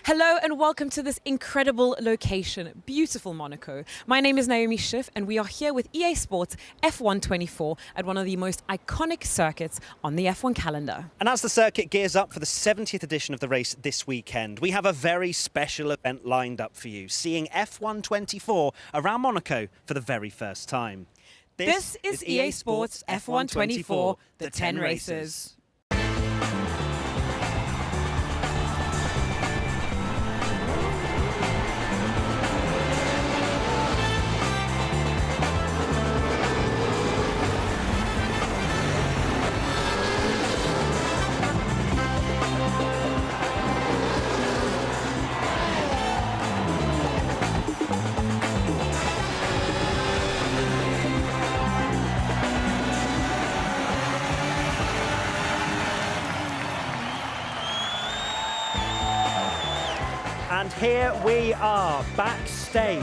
Hello and welcome to this incredible location, beautiful Monaco. My name is Naomi Schiff and we are here with EA Sports F1 24 at one of the most iconic circuits on the F1 calendar. And as the circuit gears up for the 70th edition of the race this weekend, we have a very special event lined up for you, seeing F1 24 around Monaco for the very first time. This is EA Sports F1 24, the 10 races. And here we are, backstage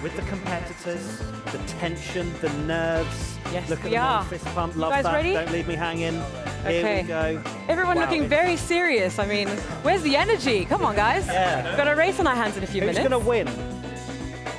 with the competitors, the tension, the nerves. Yes, Look at we them are. on fist pump, love guys that, ready? Don't leave me hanging. Okay. Here we go. Everyone Wow, looking very serious. I mean, where's the energy? Come on, guys. Yeah. We've got a race on our hands in a few Who's minutes. going to win?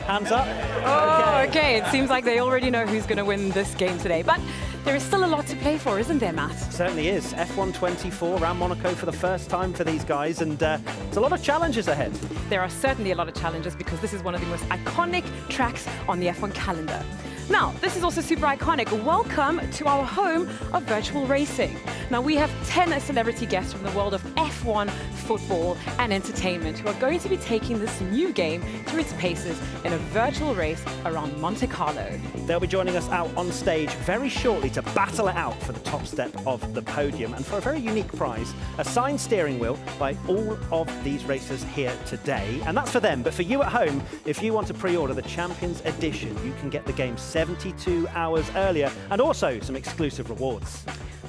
Hands up. Oh, okay. It seems like they already know who's going to win this game today. But there is still a lot to play for, isn't there, Matt? Certainly is. F1 24 around Monaco for the first time for these guys, and there's a lot of challenges ahead. There are certainly a lot of challenges because this is one of the most iconic tracks on the F1 calendar. Now, this is also super iconic. Welcome to our home of virtual racing. Now, we have 10 celebrity guests from the world of F1, football and entertainment who are going to be taking this new game through its paces in a virtual race around Monte Carlo. They'll be joining us out on stage very shortly to battle it out for the top step of the podium, and for a very unique prize, a signed steering wheel by all of these racers here today. And that's for them, but for you at home, if you want to pre-order the Champions Edition, you can get the game 72 hours earlier, and also some exclusive rewards.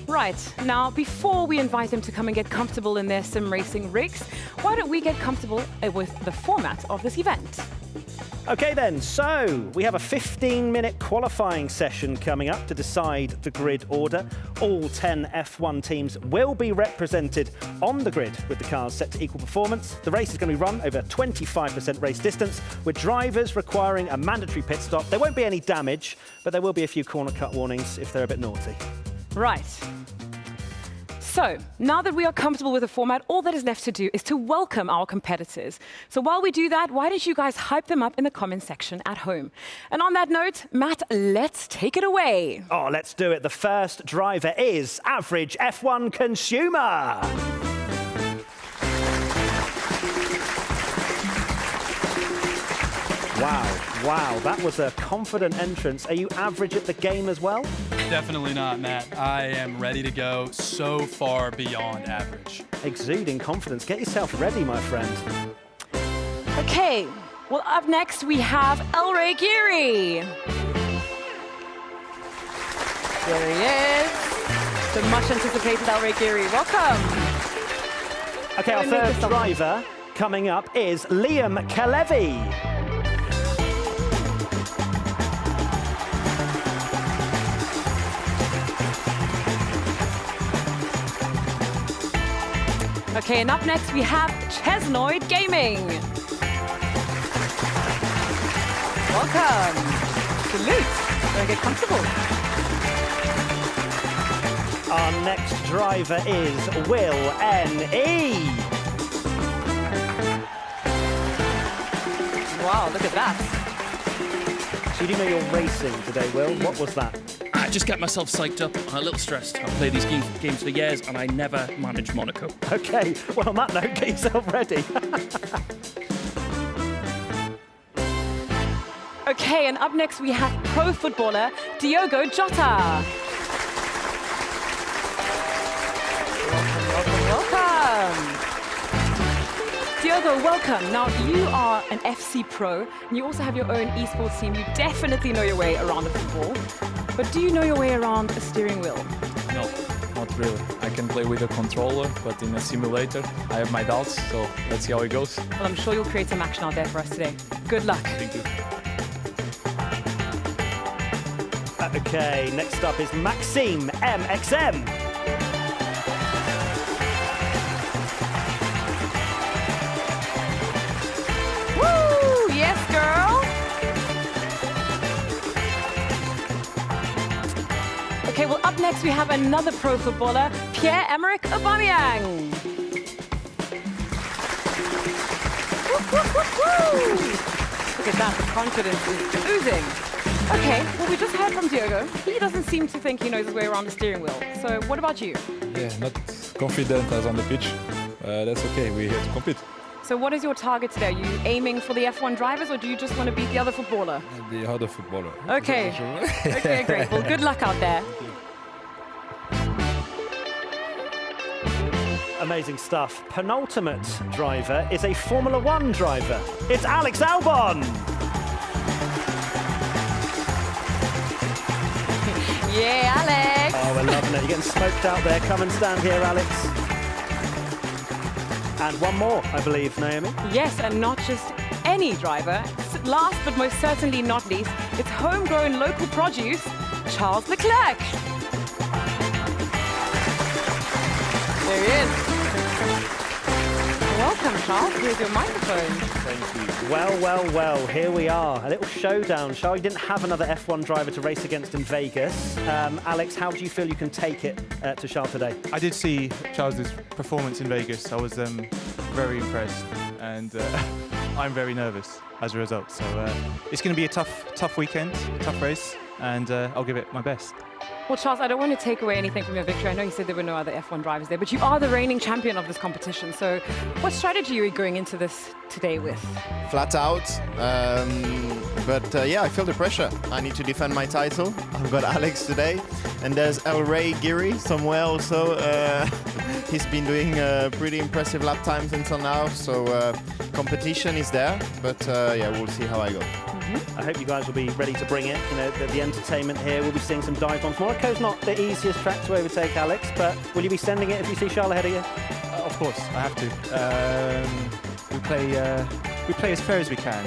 Right, now before we invite them to come and get comfortable in their sim racing rigs, why don't we get comfortable with the format of this event? Okay then, so we have a 15-minute qualifying session coming up to decide the grid order. All 10 F1 teams will be represented on the grid with the cars set to equal performance. The race is going to be run over 25% race distance, with drivers requiring a mandatory pit stop. There won't be any damage, but there will be a few corner cut warnings if they're a bit naughty. Right. So, now that we are comfortable with the format, all that is left to do is to welcome our competitors. So while we do that, why don't you guys hype them up in the comment section at home? And on that note, Matt, let's take it away. Oh, let's do it. The first driver is Average F1 Consumer. Wow, that was a confident entrance. Are you average at the game as well? Definitely not, Matt. I am ready to go so far beyond average. Exuding confidence. Get yourself ready, my friend. Okay, well, up next we have El Geary. There he is. The much anticipated El Geary. Welcome. Okay, our third driver coming up is Liam Kalevi. Okay, and up next we have Chesnoid Gaming. Welcome. Salute. Very get comfortable. Our next driver is Will N.E. Wow, look at that. So you do know you're racing today, Will. What was that? I just get myself psyched up and a little stressed. I've played these games for years and I never managed Monaco. Okay, well, on that note, get yourself ready. Okay, and up next we have pro footballer Diogo Jota. Welcome. Diogo, welcome. Now, you are an FC pro, and you also have your own esports team. You definitely know your way around the football. But do you know your way around a steering wheel? No, not really. I can play with a controller, but in a simulator, I have my doubts, so let's see how it goes. Well, I'm sure you'll create some action out there for us today. Good luck. Thank you. Okay, next up is Maxime MXM. next we have another pro footballer, Pierre-Emerick Aubameyang. Look at that, the confidence is oozing. Okay, well, we just heard from Diogo. He doesn't seem to think he knows his way around the steering wheel. So what about you? Yeah, not confident as on the pitch. That's okay, we're here to compete. So what is your target today? Are you aiming for the F1 drivers, or do you just want to beat the other footballer? The other footballer. Okay. Okay, great. Well, good luck out there. Amazing stuff. Penultimate driver is a Formula One driver. It's Alex Albon. Yeah, Alex. Oh, we're loving it. You're getting smoked out there. Come and stand here, Alex. And one more, I believe, Naomi. Yes, and not just any driver. Last but most certainly not least, it's homegrown local produce, Charles Leclerc. There he is. Welcome, Charles. Here's your microphone. Thank you. Well, here we are. A little showdown. Charles, you didn't have another F1 driver to race against in Vegas. Alex, how do you feel you can take it to Charles today? I did see Charles's performance in Vegas. I was very impressed, and I'm very nervous as a result. So it's going to be a tough weekend, tough race, and I'll give it my best. Well, Charles, I don't want to take away anything from your victory. I know you said there were no other F1 drivers there, but you are the reigning champion of this competition. So what strategy are you going into this today with? Flat out. Yeah, I feel the pressure. I need to defend my title. I've got Alex today. And there's Giri somewhere also. He's been doing pretty impressive lap times until now. So competition is there. But yeah, we'll see how I go. I hope you guys will be ready to bring it. You know, the entertainment here. We'll be seeing some dive bombs. Monaco's not the easiest track to overtake, Alex, but will you be sending it if you see Charles ahead of you? Of course, I have to. We play as fair as we can,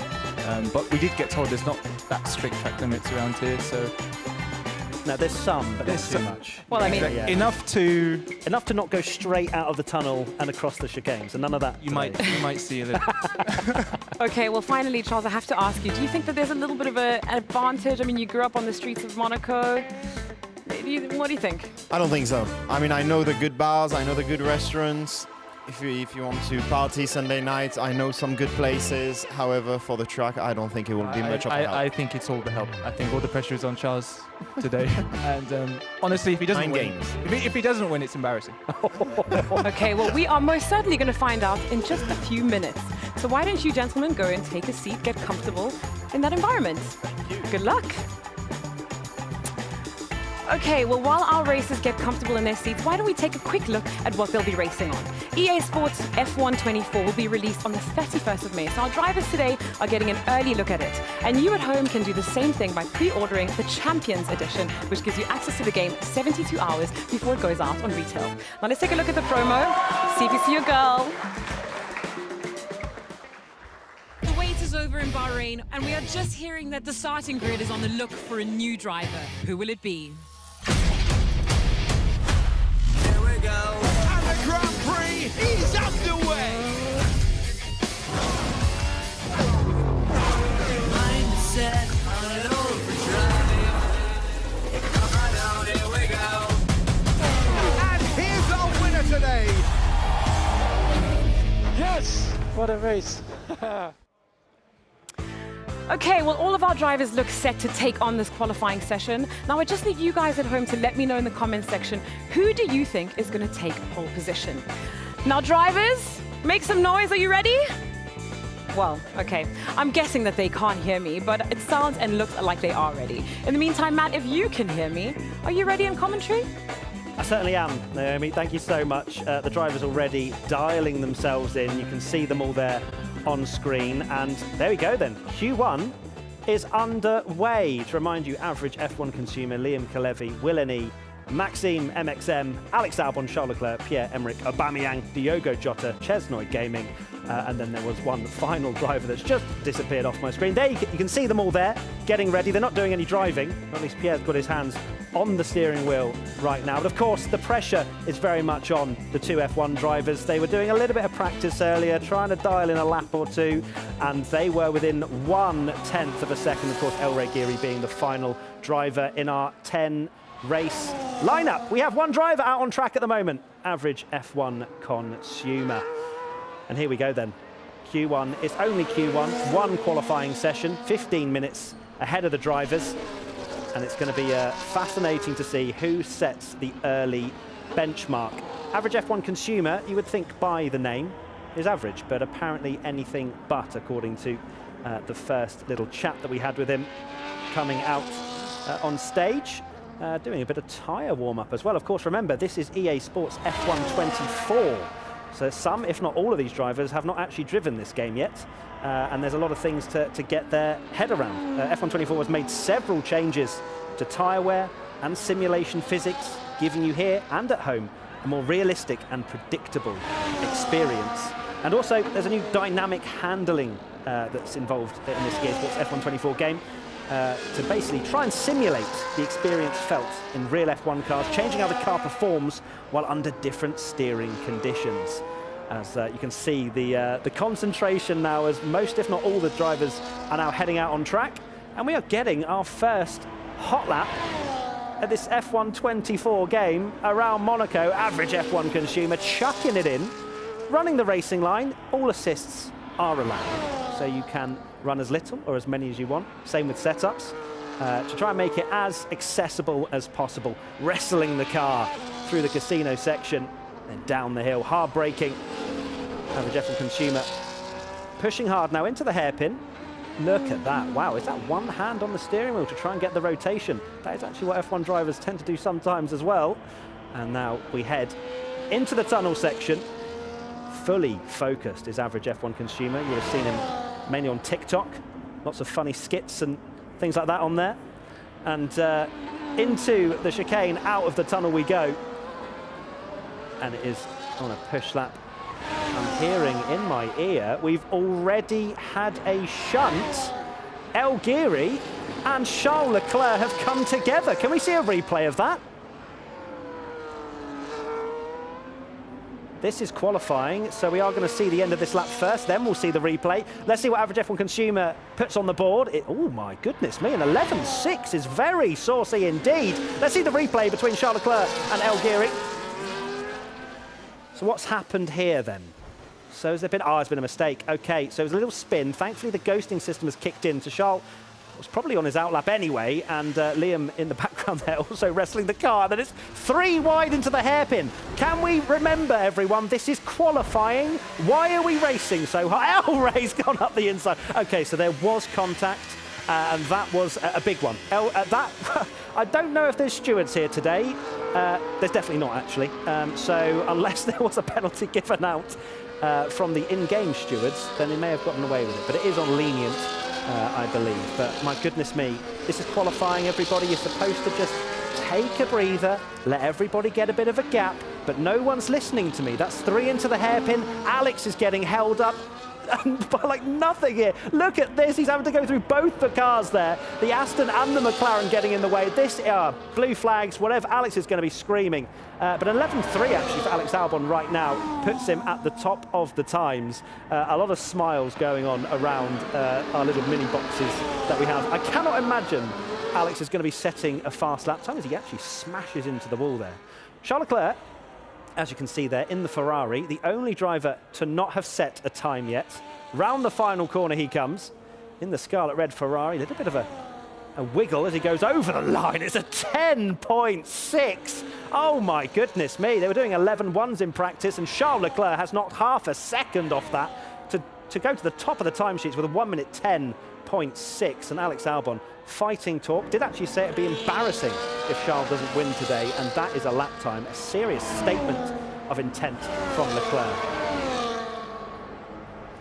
but we did get told there's not that strict track limits around here, so. No, there's some, but there's too much. Well, I mean, Yeah. Enough to not go straight out of the tunnel and across the chicane. So none of that. you might see a little. okay, well, finally, Charles, I have to ask you, do you think that there's a little bit of an advantage? I mean, you grew up on the streets of Monaco. What do you think? I don't think so. I mean, I know the good bars, I know the good restaurants. If you want to party Sunday night, I know some good places. However, for the track, I don't think it will be much of a help. I think it's all the help. I think all the pressure is on Charles today. And honestly, if he doesn't win, if he doesn't win, it's embarrassing. Okay, well, we are most certainly going to find out in just a few minutes. So why don't you gentlemen go and take a seat, get comfortable in that environment. Good luck. Okay, well, while our racers get comfortable in their seats, why don't we take a quick look at what they'll be racing on? EA Sports F1 24 will be released on the 31st of May, so our drivers today are getting an early look at it. And you at home can do the same thing by pre-ordering the Champions Edition, which gives you access to the game 72 hours before it goes out on retail. Now let's take a look at the promo, see if you see your girl. The wait is over in Bahrain, and we are just hearing that the starting grid is on the look for a new driver. Who will it be? Here we go, and the Grand Prix is underway. Mindset on overdrive. Come on, here we go. And here's our winner today. Yes! What a race! Okay, well, all of our drivers look set to take on this qualifying session. Now, I just need you guys at home to let me know in the comments section, who do you think is going to take pole position? Now, drivers, make some noise. Are you ready? Well, okay. I'm guessing that they can't hear me, but it sounds and looks like they are ready. In the meantime, Matt, if you can hear me, are you ready in commentary? I certainly am, Naomi. Thank you so much. The drivers already dialing themselves in. You can see them all there on screen. And there we go then. Q1 is underway. To remind you, average F1 consumer Liam Kalevi, Willany, Maxime MXM, Alex Albon, Charles Leclerc, Pierre-Emerick Aubameyang, Diogo Jota, Chesnoy Gaming, and then there was one final driver that's just disappeared off my screen. There you can see them all there, getting ready. They're not doing any driving, or at least Pierre's got his hands on the steering wheel right now. But of course, the pressure is very much on the two F1 drivers. They were doing a little bit of practice earlier, trying to dial in a lap or two, and they were within 1/10 of a second. Of course, Giri being the final driver in our 10 race lineup. We have one driver out on track at the moment, average F1 consumer. And here we go then. Q1, it's only Q1, one qualifying session, 15 minutes ahead of the drivers. And it's going to be fascinating to see who sets the early benchmark. Average F1 consumer, you would think by the name, is average, but apparently anything but, according to the first little chat that we had with him coming out on stage. Doing a bit of tyre warm-up as well. Of course, remember, this is EA Sports F1 24. So some, if not all of these drivers have not actually driven this game yet. And there's a lot of things to get their head around. F1 24 has made several changes to tyre wear and simulation physics, giving you here and at home a more realistic and predictable experience. And also, there's a new dynamic handling that's involved in this EA Sports F1 24 game. To basically try and simulate the experience felt in real F1 cars, changing how the car performs while under different steering conditions. As you can see, the concentration now, as most, if not all, the drivers are now heading out on track. And we are getting our first hot lap at this F1 24 game around Monaco. Average F1 consumer chucking it in, running the racing line. All assists are allowed, so you can run as little or as many as you want. Same with setups, to try and make it as accessible as possible. Wrestling the car through the casino section, then down the hill, hard braking. Average F1 consumer pushing hard now into the hairpin. Look at that, wow, is that one hand on the steering wheel to try and get the rotation? That is actually what F1 drivers tend to do sometimes as well. And now we head into the tunnel section. Fully focused is average F1 consumer. You would have seen him mainly on TikTok. Lots of funny skits and things like that on there. And into the chicane, out of the tunnel we go. And it is on a push lap. I'm hearing in my ear, we've already had a shunt. Alguerri and Charles Leclerc have come together. Can we see a replay of that? This is qualifying, so we are going to see the end of this lap first, then we'll see the replay. Let's see what average F1 consumer puts on the board. Oh my goodness me, an 11.6 is very saucy indeed. Let's see the replay between Charles Leclerc and Alguerri. So what's happened here then? So has there been, it's been a mistake. Okay, so it was a little spin. Thankfully the ghosting system has kicked in, so Charles was probably on his outlap anyway, and Liam in the background there also wrestling the car. And then it's 3 wide into the hairpin. Can we remember, everyone, this is qualifying. Why are we racing so high? El-Ray's gone up the inside. Okay, so there was contact, and that was a big one. I don't know if there's stewards here today. There's definitely not, actually. So unless there was a penalty given out from the in-game stewards, then they may have gotten away with it. But it is on lenient, I believe. But my goodness me, this is qualifying, everybody. You're supposed to just take a breather, let everybody get a bit of a gap, but no one's listening to me. That's 3 into the hairpin. Alex is getting held up by like nothing here. Look at this, he's having to go through both the cars there. The Aston and the McLaren getting in the way. This, blue flags, whatever. Alex is going to be screaming. But 11.3 actually for Alex Albon right now puts him at the top of the times. A lot of smiles going on around our little mini boxes that we have. I cannot imagine Alex is going to be setting a fast lap time as he actually smashes into the wall there. Charles Leclerc, as you can see there, in the Ferrari, the only driver to not have set a time yet. Round the final corner he comes, in the scarlet red Ferrari. A little bit of a wiggle as he goes over the line. It's a 10.6. Oh my goodness me. They were doing 11.1s in practice, and Charles Leclerc has knocked half a second off that to go to the top of the timesheets with a 1 minute 10.6. And Alex Albon, fighting talk, did actually say it'd be embarrassing if Charles doesn't win today, and that is a lap time, a serious statement of intent from Leclerc.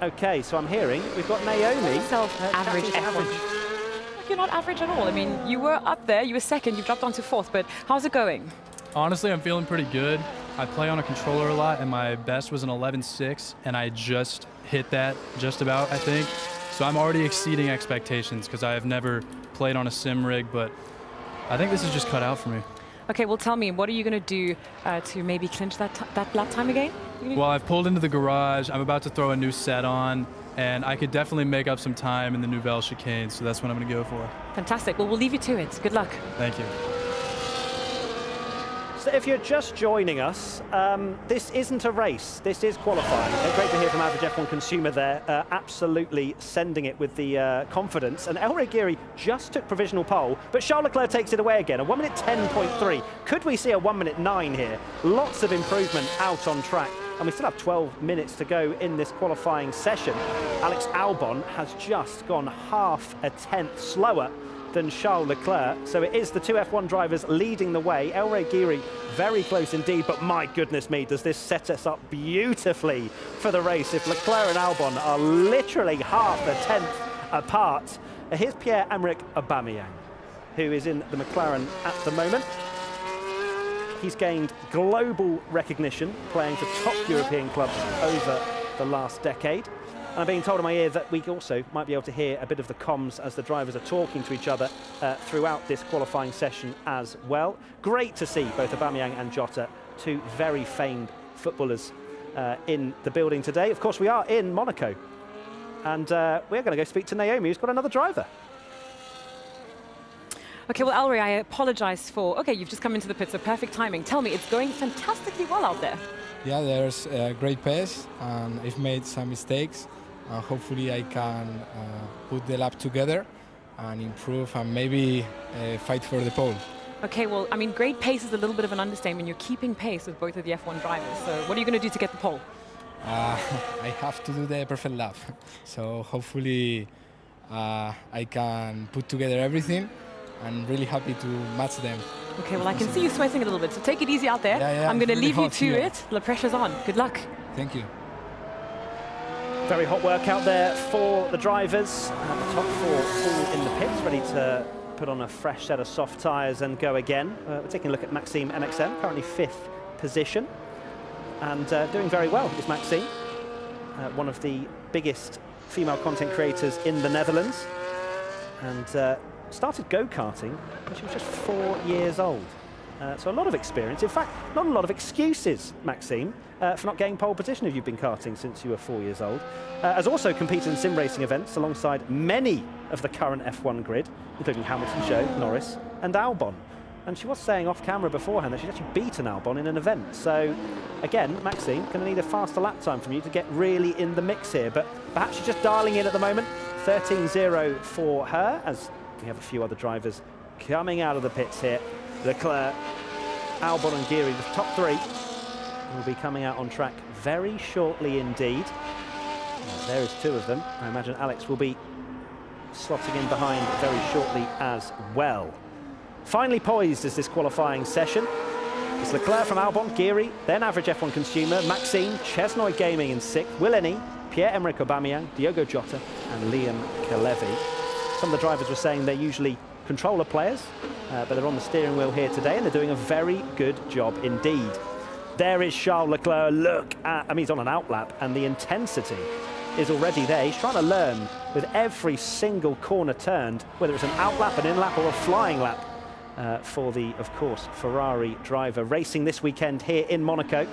Okay, so I'm hearing we've got Naomi. Average F1. You're not average at all. I mean, you were up there, you were second, you've dropped down to 4th, but how's it going? Honestly, I'm feeling pretty good. I play on a controller a lot, and my best was an 11.6, and I just hit that just about, I think. So I'm already exceeding expectations because I have never played on a sim rig, but I think this is just cut out for me. Okay, well, tell me, what are you going to do to maybe clinch that lap time again? Well, I've pulled into the garage. I'm about to throw a new set on, and I could definitely make up some time in the Nouvelle chicane, so that's what I'm going to go for. Fantastic. Well, we'll leave you to it. Good luck. Thank you. So if you're just joining us, this isn't a race, this is qualifying. Great to hear from Average F1 Consumer there, absolutely sending it with the confidence. And El Reguiri just took provisional pole, but Charles Leclerc takes it away again, a 1 minute 10.3. Could we see a 1 minute 9 here? Lots of improvement out on track. And we still have 12 minutes to go in this qualifying session. Alex Albon has just gone half a tenth slower than Charles Leclerc. So it is the two F1 drivers leading the way. El Reguiri very close indeed, but my goodness me, does this set us up beautifully for the race if Leclerc and Albon are literally half a tenth apart. Here's Pierre-Emerick Aubameyang, who is in the McLaren at the moment. He's gained global recognition playing for top European clubs over the last decade. And I'm being told in my ear that we also might be able to hear a bit of the comms as the drivers are talking to each other throughout this qualifying session as well. Great to see both Aubameyang and Jota, two very famed footballers in the building today. Of course, we are in Monaco. And we're going to go speak to Naomi, who's got another driver. Okay, well, Ellery, I apologize for... Okay, you've just come into the pit, so perfect timing. Tell me, it's going fantastically well out there. Yeah, there's great pace, and I've made some mistakes. Hopefully I can put the lap together and improve and maybe fight for the pole. Okay, well, I mean, great pace is a little bit of an understatement. You're keeping pace with both of the F1 drivers. So what are you going to do to get the pole? I have to do the perfect lap. So hopefully I can put together everything. I'm really happy to match them. Okay, well, I can see you sweating a little bit, so take it easy out there. Yeah, I'm going to really leave you to here. it. The pressure's on. Good luck. Thank you. Very hot work out there for the drivers. The top four all in the pits, ready to put on a fresh set of soft tyres and go again. We're taking a look at Maxime MXM, currently 5th position. And doing very well is Maxime, one of the biggest female content creators in the Netherlands. And started go-karting when she was just 4 years old. So a lot of experience. In fact, not a lot of excuses, Maxime, for not getting pole position if you've been karting since you were 4 years old. Has also competed in sim racing events alongside many of the current F1 grid, including Hamilton, Zhou, Norris and Albon. And she was saying off camera beforehand that she'd actually beaten Albon in an event. So again, Maxime, going to need a faster lap time from you to get really in the mix here. But perhaps she's just dialing in at the moment. 13.0 for her, as we have a few other drivers coming out of the pits here. Leclerc, Albon and Geary, the top three, will be coming out on track very shortly indeed. There is two of them. I imagine Alex will be slotting in behind very shortly as well. Finally poised is this qualifying session. It's Leclerc from Albon, Geary, then Average F1 Consumer, Maxime, Chesnoy Gaming in 6th, Willeny, Pierre-Emerick Aubameyang, Diogo Jota and Liam Kalevi. Some of the drivers were saying they're usually controller players, but they're on the steering wheel here today and they're doing a very good job indeed. There is Charles Leclerc. Look at, I mean, he's on an outlap and the intensity is already there. He's trying to learn with every single corner turned, whether it's an outlap, an in-lap or a flying lap for the, of course, Ferrari driver racing this weekend here in Monaco.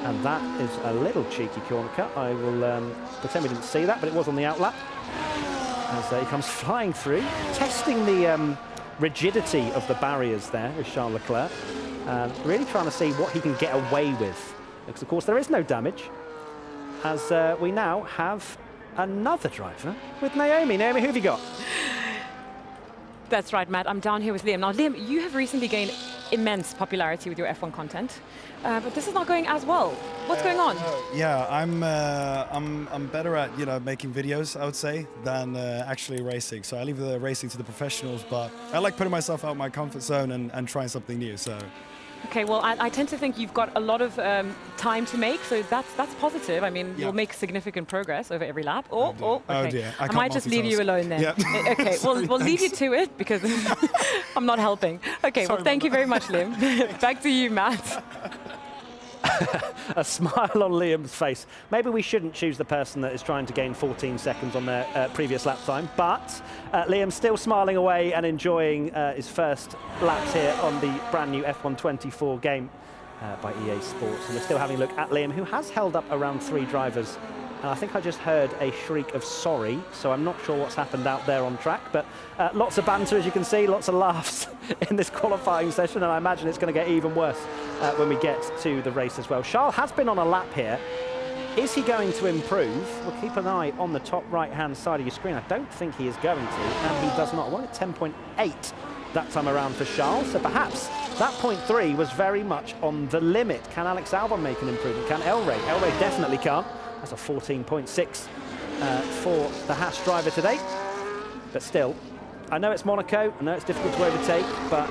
And that is a little cheeky corner cut. I will pretend we didn't see that, but it was on the outlap. As he comes flying through, testing the rigidity of the barriers there with Charles Leclerc. Really trying to see what he can get away with. Because, of course, there is no damage, as we now have another driver with Naomi. Naomi, who have you got? That's right, Matt. I'm down here with Liam. Now, Liam, you have recently gained immense popularity with your F1 content, but this is not going as well. What's going on? Yeah, I'm better at making videos, I would say, than actually racing. So I leave the racing to the professionals, but I like putting myself out of my comfort zone and trying something new. So. Okay, well, I tend to think you've got a lot of time to make, so that's positive. I mean, you'll make significant progress over every lap. Okay. Dear. I might just leave you alone then. Yeah. Okay, we'll leave you to it because I'm not helping. Okay, well, thank you very much, Liam. Back to you, Matt. A smile on Liam's face. Maybe we shouldn't choose the person that is trying to gain 14 seconds on their previous lap time, but Liam's still smiling away and enjoying his first laps here on the brand new F1 24 game by EA Sports. And we're still having a look at Liam, who has held up around 3 drivers And I think I just heard a shriek of sorry, so I'm not sure what's happened out there on track, but lots of banter, as you can see, lots of laughs in this qualifying session, and I imagine it's going to get even worse when we get to the race as well. Charles has been on a lap here. Is he going to improve? We'll keep an eye on the top right-hand side of your screen. I don't think he is going to, and he does not. I wanted 10.8 that time around for Charles, so perhaps that 0.3 was very much on the limit. Can Alex Albon make an improvement? Can El Rey? El Rey definitely can't. That's a 14.6 for the Haas driver today. But still, I know it's Monaco, I know it's difficult to overtake, but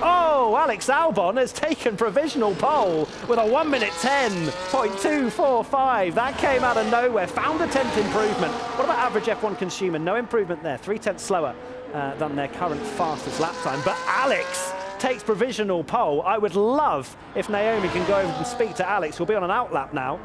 oh, Alex Albon has taken provisional pole with a 1 minute 10.245. That came out of nowhere. Found a 10th improvement. What about average F1 consumer? No improvement there. 0.3 slower than their current fastest lap time. But Alex takes provisional pole. I would love if Naomi can go over and speak to Alex. We'll be on an outlap now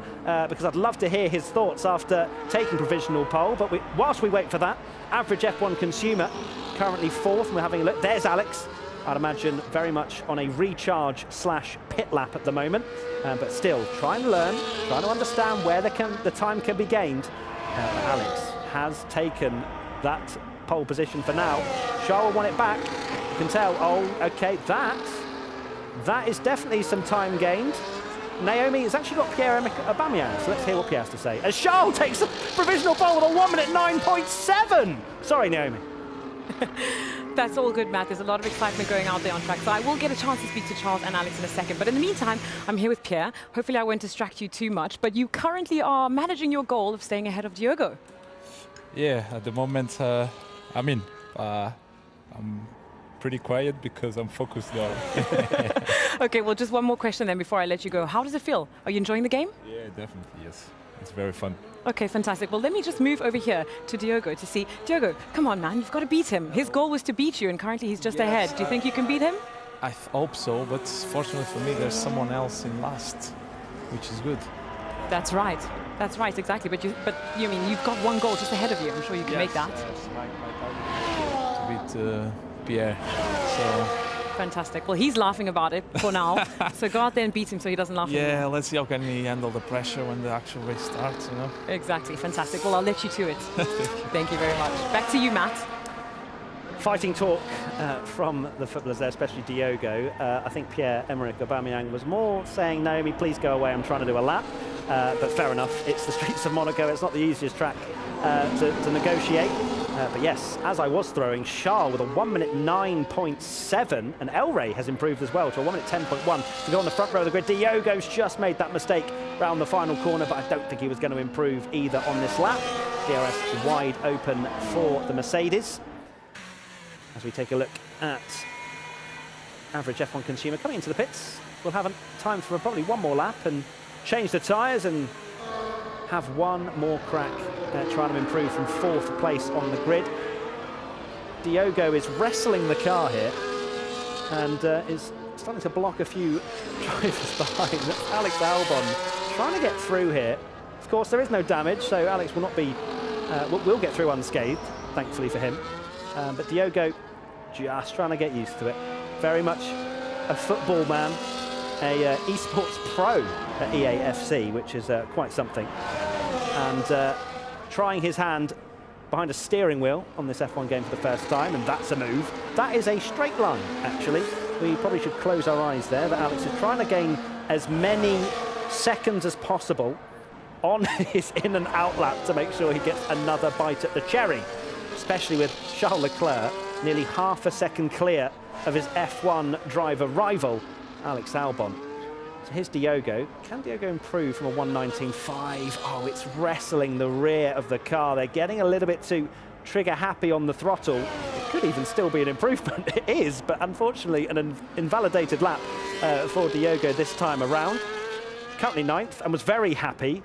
because I'd love to hear his thoughts after taking provisional pole. But whilst we wait for that, average F1 consumer currently 4th, and we're having a look. There's Alex. I'd imagine very much on a recharge/pit lap at the moment, but still trying to learn, trying to understand where the time can be gained. Alex has taken that pole position for now. Charles will want it back. You can tell, oh, okay, that is definitely some time gained. Naomi has actually got Pierre-Emerick Aubameyang, so let's hear what Pierre has to say. As Charles takes a provisional pole with a 1 minute 9.7. Sorry, Naomi. That's all good, Matt. There's a lot of excitement going out there on track. So I will get a chance to speak to Charles and Alex in a second. But in the meantime, I'm here with Pierre. Hopefully I won't distract you too much. But you currently are managing your goal of staying ahead of Diogo. Yeah, at the moment, I'm pretty quiet because I'm focused now. Okay, well, just one more question then before I let you go. How does it feel? Are you enjoying the game? Yeah, definitely, yes. It's very fun. Okay, fantastic. Well, let me just move over here to Diogo to see. Diogo, come on, man. You've got to beat him. His goal was to beat you, and currently he's just ahead. Do you think you can beat him? I hope so, but fortunately for me, there's someone else in last, which is good. That's right. That's right, exactly. But you mean you've got one goal just ahead of you. I'm sure you can make that. Yes, my target is to beat Pierre. So. Fantastic. Well, he's laughing about it for now. So go out there and beat him so he doesn't laugh at you. Yeah, let's see how can he handle the pressure when the actual race starts, you know? Exactly. Fantastic. Well, I'll let you to it. Thank you very much. Back to you, Matt. Fighting talk from the footballers there, especially Diogo. I think Pierre-Emerick Aubameyang was more saying, Naomi, please go away, I'm trying to do a lap. But fair enough, it's the streets of Monaco. It's not the easiest track to negotiate. But yes, as I was throwing, Charles with a 1 minute 9.7, and El Rey has improved as well to a 1 minute 10.1 to go on the front row of the grid. Diogo's just made that mistake round the final corner, but I don't think he was going to improve either on this lap. DRS wide open for the Mercedes. As we take a look at average F1 consumer coming into the pits, we'll have time for probably one more lap and change the tyres and have one more crack trying to improve from 4th place on the grid. Diogo is wrestling the car here and is starting to block a few drivers behind. That's Alex Albon trying to get through here. Of course, there is no damage, so Alex will not be will get through unscathed, thankfully for him. But Diogo just trying to get used to it. Very much a football man, a esports pro at EAFC, which is quite something. And trying his hand behind a steering wheel on this F1 game for the first time, and that's a move. That is a straight line, actually. We probably should close our eyes there, that Alex is trying to gain as many seconds as possible on his in and out lap to make sure he gets another bite at the cherry, especially with Charles Leclerc nearly half a second clear of his F1 driver rival, Alex Albon. So here's Diogo. Can Diogo improve from a 1:19.5? Oh, it's wrestling the rear of the car. They're getting a little bit too trigger happy on the throttle. It could even still be an improvement. It is, but unfortunately an invalidated lap for Diogo this time around. Currently 9th, and was very happy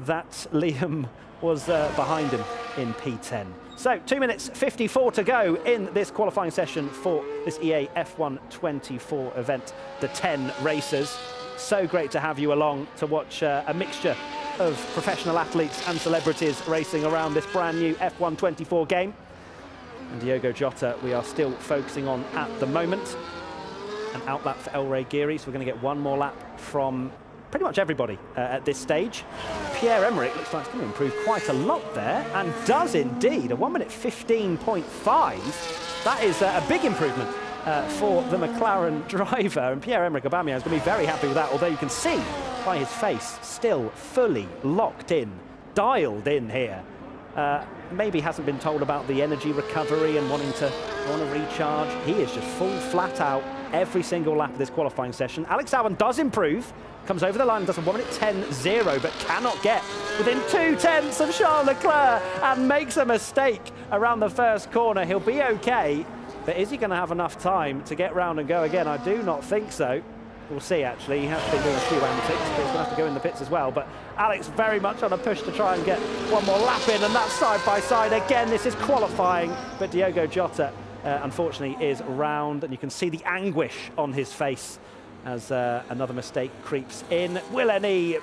that Liam was behind him in P10. So 2 minutes 54 to go in this qualifying session for this EA F1 24 event, the 10 racers. So great to have you along to watch a mixture of professional athletes and celebrities racing around this brand new F1 24 game. And Diogo Jota we are still focusing on at the moment. An outlap for El Rey Geary, so we're going to get one more lap from pretty much everybody at this stage. Pierre-Emerick looks like it's going to improve quite a lot there, and does indeed. A 1 minute 15.5. That is a big improvement for the McLaren driver, and Pierre-Emerick Aubameyang is going to be very happy with that, although you can see by his face still fully locked in, dialed in here. Maybe hasn't been told about the energy recovery and wanting to recharge. He is just full flat out every single lap of this qualifying session. Alex Albon does improve, comes over the line, does a 1 minute 10.0, but cannot get within 2/10 of Charles Leclerc and makes a mistake around the first corner. He'll be okay, but is he going to have enough time to get round and go again? I do not think so. We'll see, actually. He has been doing a few antics, but he's going to have to go in the pits as well. But Alex very much on a push to try and get one more lap in, and that's side by side. Again, this is qualifying, but Diogo Jota, unfortunately, is round, and you can see the anguish on his face as another mistake creeps in. Will any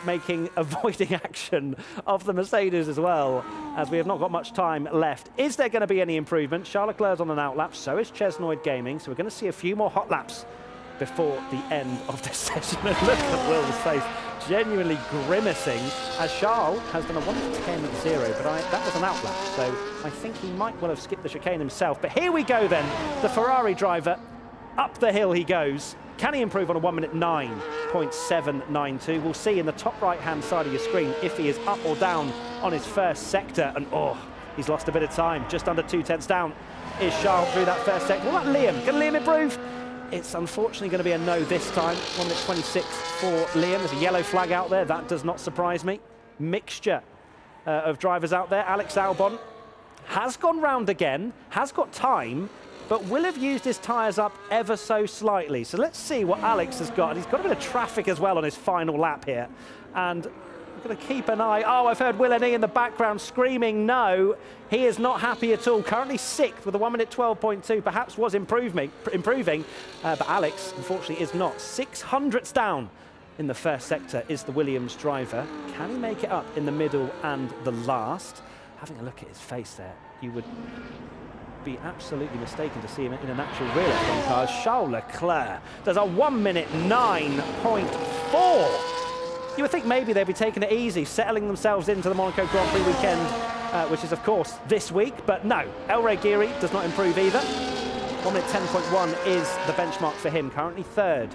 avoiding action of the Mercedes as well, as we have not got much time left. Is there going to be any improvement? Charles Leclerc's on an out lap, so is Chesnoid Gaming, so we're going to see a few more hot laps before the end of this session. And look at Will's face, genuinely grimacing, as Charles has done a 1:10.0, but that was an out lap, so I think he might well have skipped the chicane himself. But here we go then, the Ferrari driver, up the hill he goes. Can he improve on a 1 minute 9.792? We'll see in the top right-hand side of your screen if he is up or down on his first sector. And he's lost a bit of time, just under 2/10 down is Charles through that first sector. What about Liam? Can Liam improve? It's unfortunately going to be a no this time. 1 minute 26 for Liam. There's a yellow flag out there. That does not surprise me. Mixture of drivers out there. Alex Albon has gone round again, has got time, but will have used his tyres up ever so slightly. So let's see what Alex has got. He's got a bit of traffic as well on his final lap here. And we're going to keep an eye. Oh, I've heard Will and E in the background screaming no. He is not happy at all. Currently 6th with a 1 minute 12.2. Perhaps was improving, but Alex, unfortunately, is not. 600ths down in the first sector is the Williams driver. Can he make it up in the middle and the last? Having a look at his face there, you would be absolutely mistaken to see him in an actual real F1 car. Charles Leclerc does a 1 minute 9.4. You would think maybe they'd be taking it easy, settling themselves into the Monaco Grand Prix weekend, which is of course this week, but no, RACERS does not improve either. 1 minute 10.1 is the benchmark for him. Currently 3rd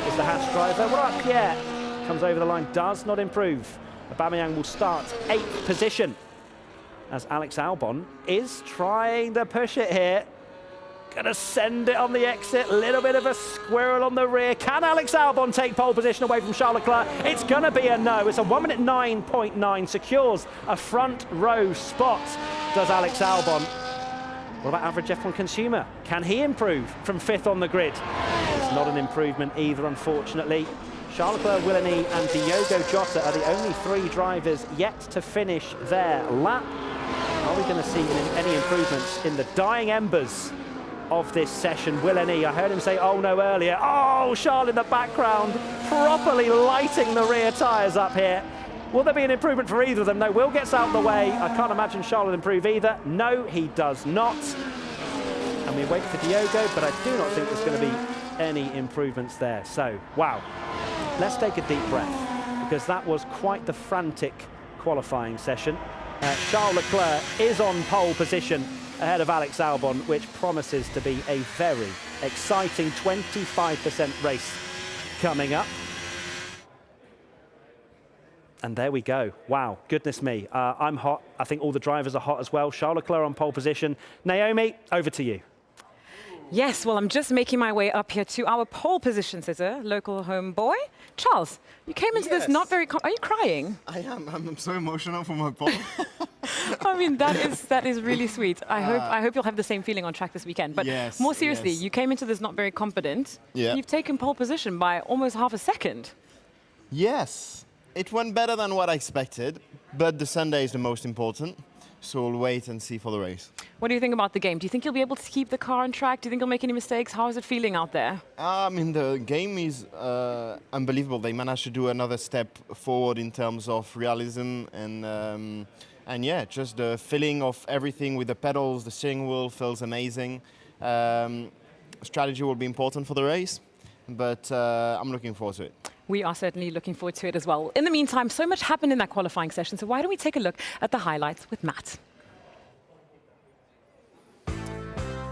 is the Haas driver. What about Pierre? Comes over the line, does not improve. Aubameyang will start 8th position, as Alex Albon is trying to push it here. Gonna send it on the exit, a little bit of a squirrel on the rear. Can Alex Albon take pole position away from Charles Leclerc? It's gonna be a no. It's a 1 minute 9.9, secures a front row spot, does Alex Albon. What about average F1 consumer? Can he improve from 5th on the grid? It's not an improvement either, unfortunately. Charles Leclerc, Villeneuve and Diogo Jota are the only 3 drivers yet to finish their lap. Are we going to see any improvements in the dying embers of this session? Villeneuve, I heard him say oh no earlier. Oh, Charles in the background, properly lighting the rear tyres up here. Will there be an improvement for either of them? No, Will gets out of the way. I can't imagine Charles will improve either. No, he does not. And we wait for Diogo, but I do not think there's going to be any improvements there. So, wow. Let's take a deep breath, because that was quite the frantic qualifying session. Charles Leclerc is on pole position ahead of Alex Albon, which promises to be a very exciting 25% race coming up. And there we go. Wow, goodness me. I'm hot. I think all the drivers are hot as well. Charles Leclerc on pole position. Naomi, over to you. Yes, well, I'm just making my way up here to our pole position sitter, local homeboy. Charles, you came into this not very... Are you crying? I am. I'm so emotional for my pole. I mean, that is really sweet. I hope you'll have the same feeling on track this weekend. But more seriously, you came into this not very confident. Yeah. You've taken pole position by almost half a second. Yes. It went better than what I expected, but the Sunday is the most important. So we'll wait and see for the race. What do you think about the game? Do you think you'll be able to keep the car on track? Do you think you'll make any mistakes? How is it feeling out there? I mean, the game is unbelievable. They managed to do another step forward in terms of realism and yeah, just the feeling of everything with the pedals, the steering wheel feels amazing. Strategy will be important for the race, but I'm looking forward to it. We are certainly looking forward to it as well. In the meantime, so much happened in that qualifying session, so why don't we take a look at the highlights with Matt?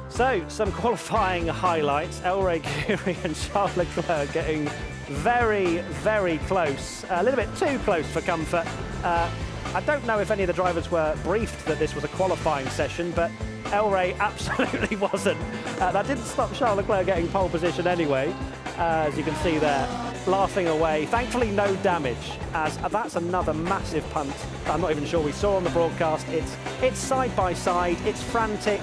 So, some qualifying highlights. RACERS and Charles Leclerc getting very, very close. A little bit too close for comfort. I don't know if any of the drivers were briefed that this was a qualifying session, but RACERS absolutely wasn't. That didn't stop Charles Leclerc getting pole position anyway, as you can see there, laughing away. Thankfully, no damage, as that's another massive punt. I'm not even sure we saw on the broadcast. It's side by side, it's frantic.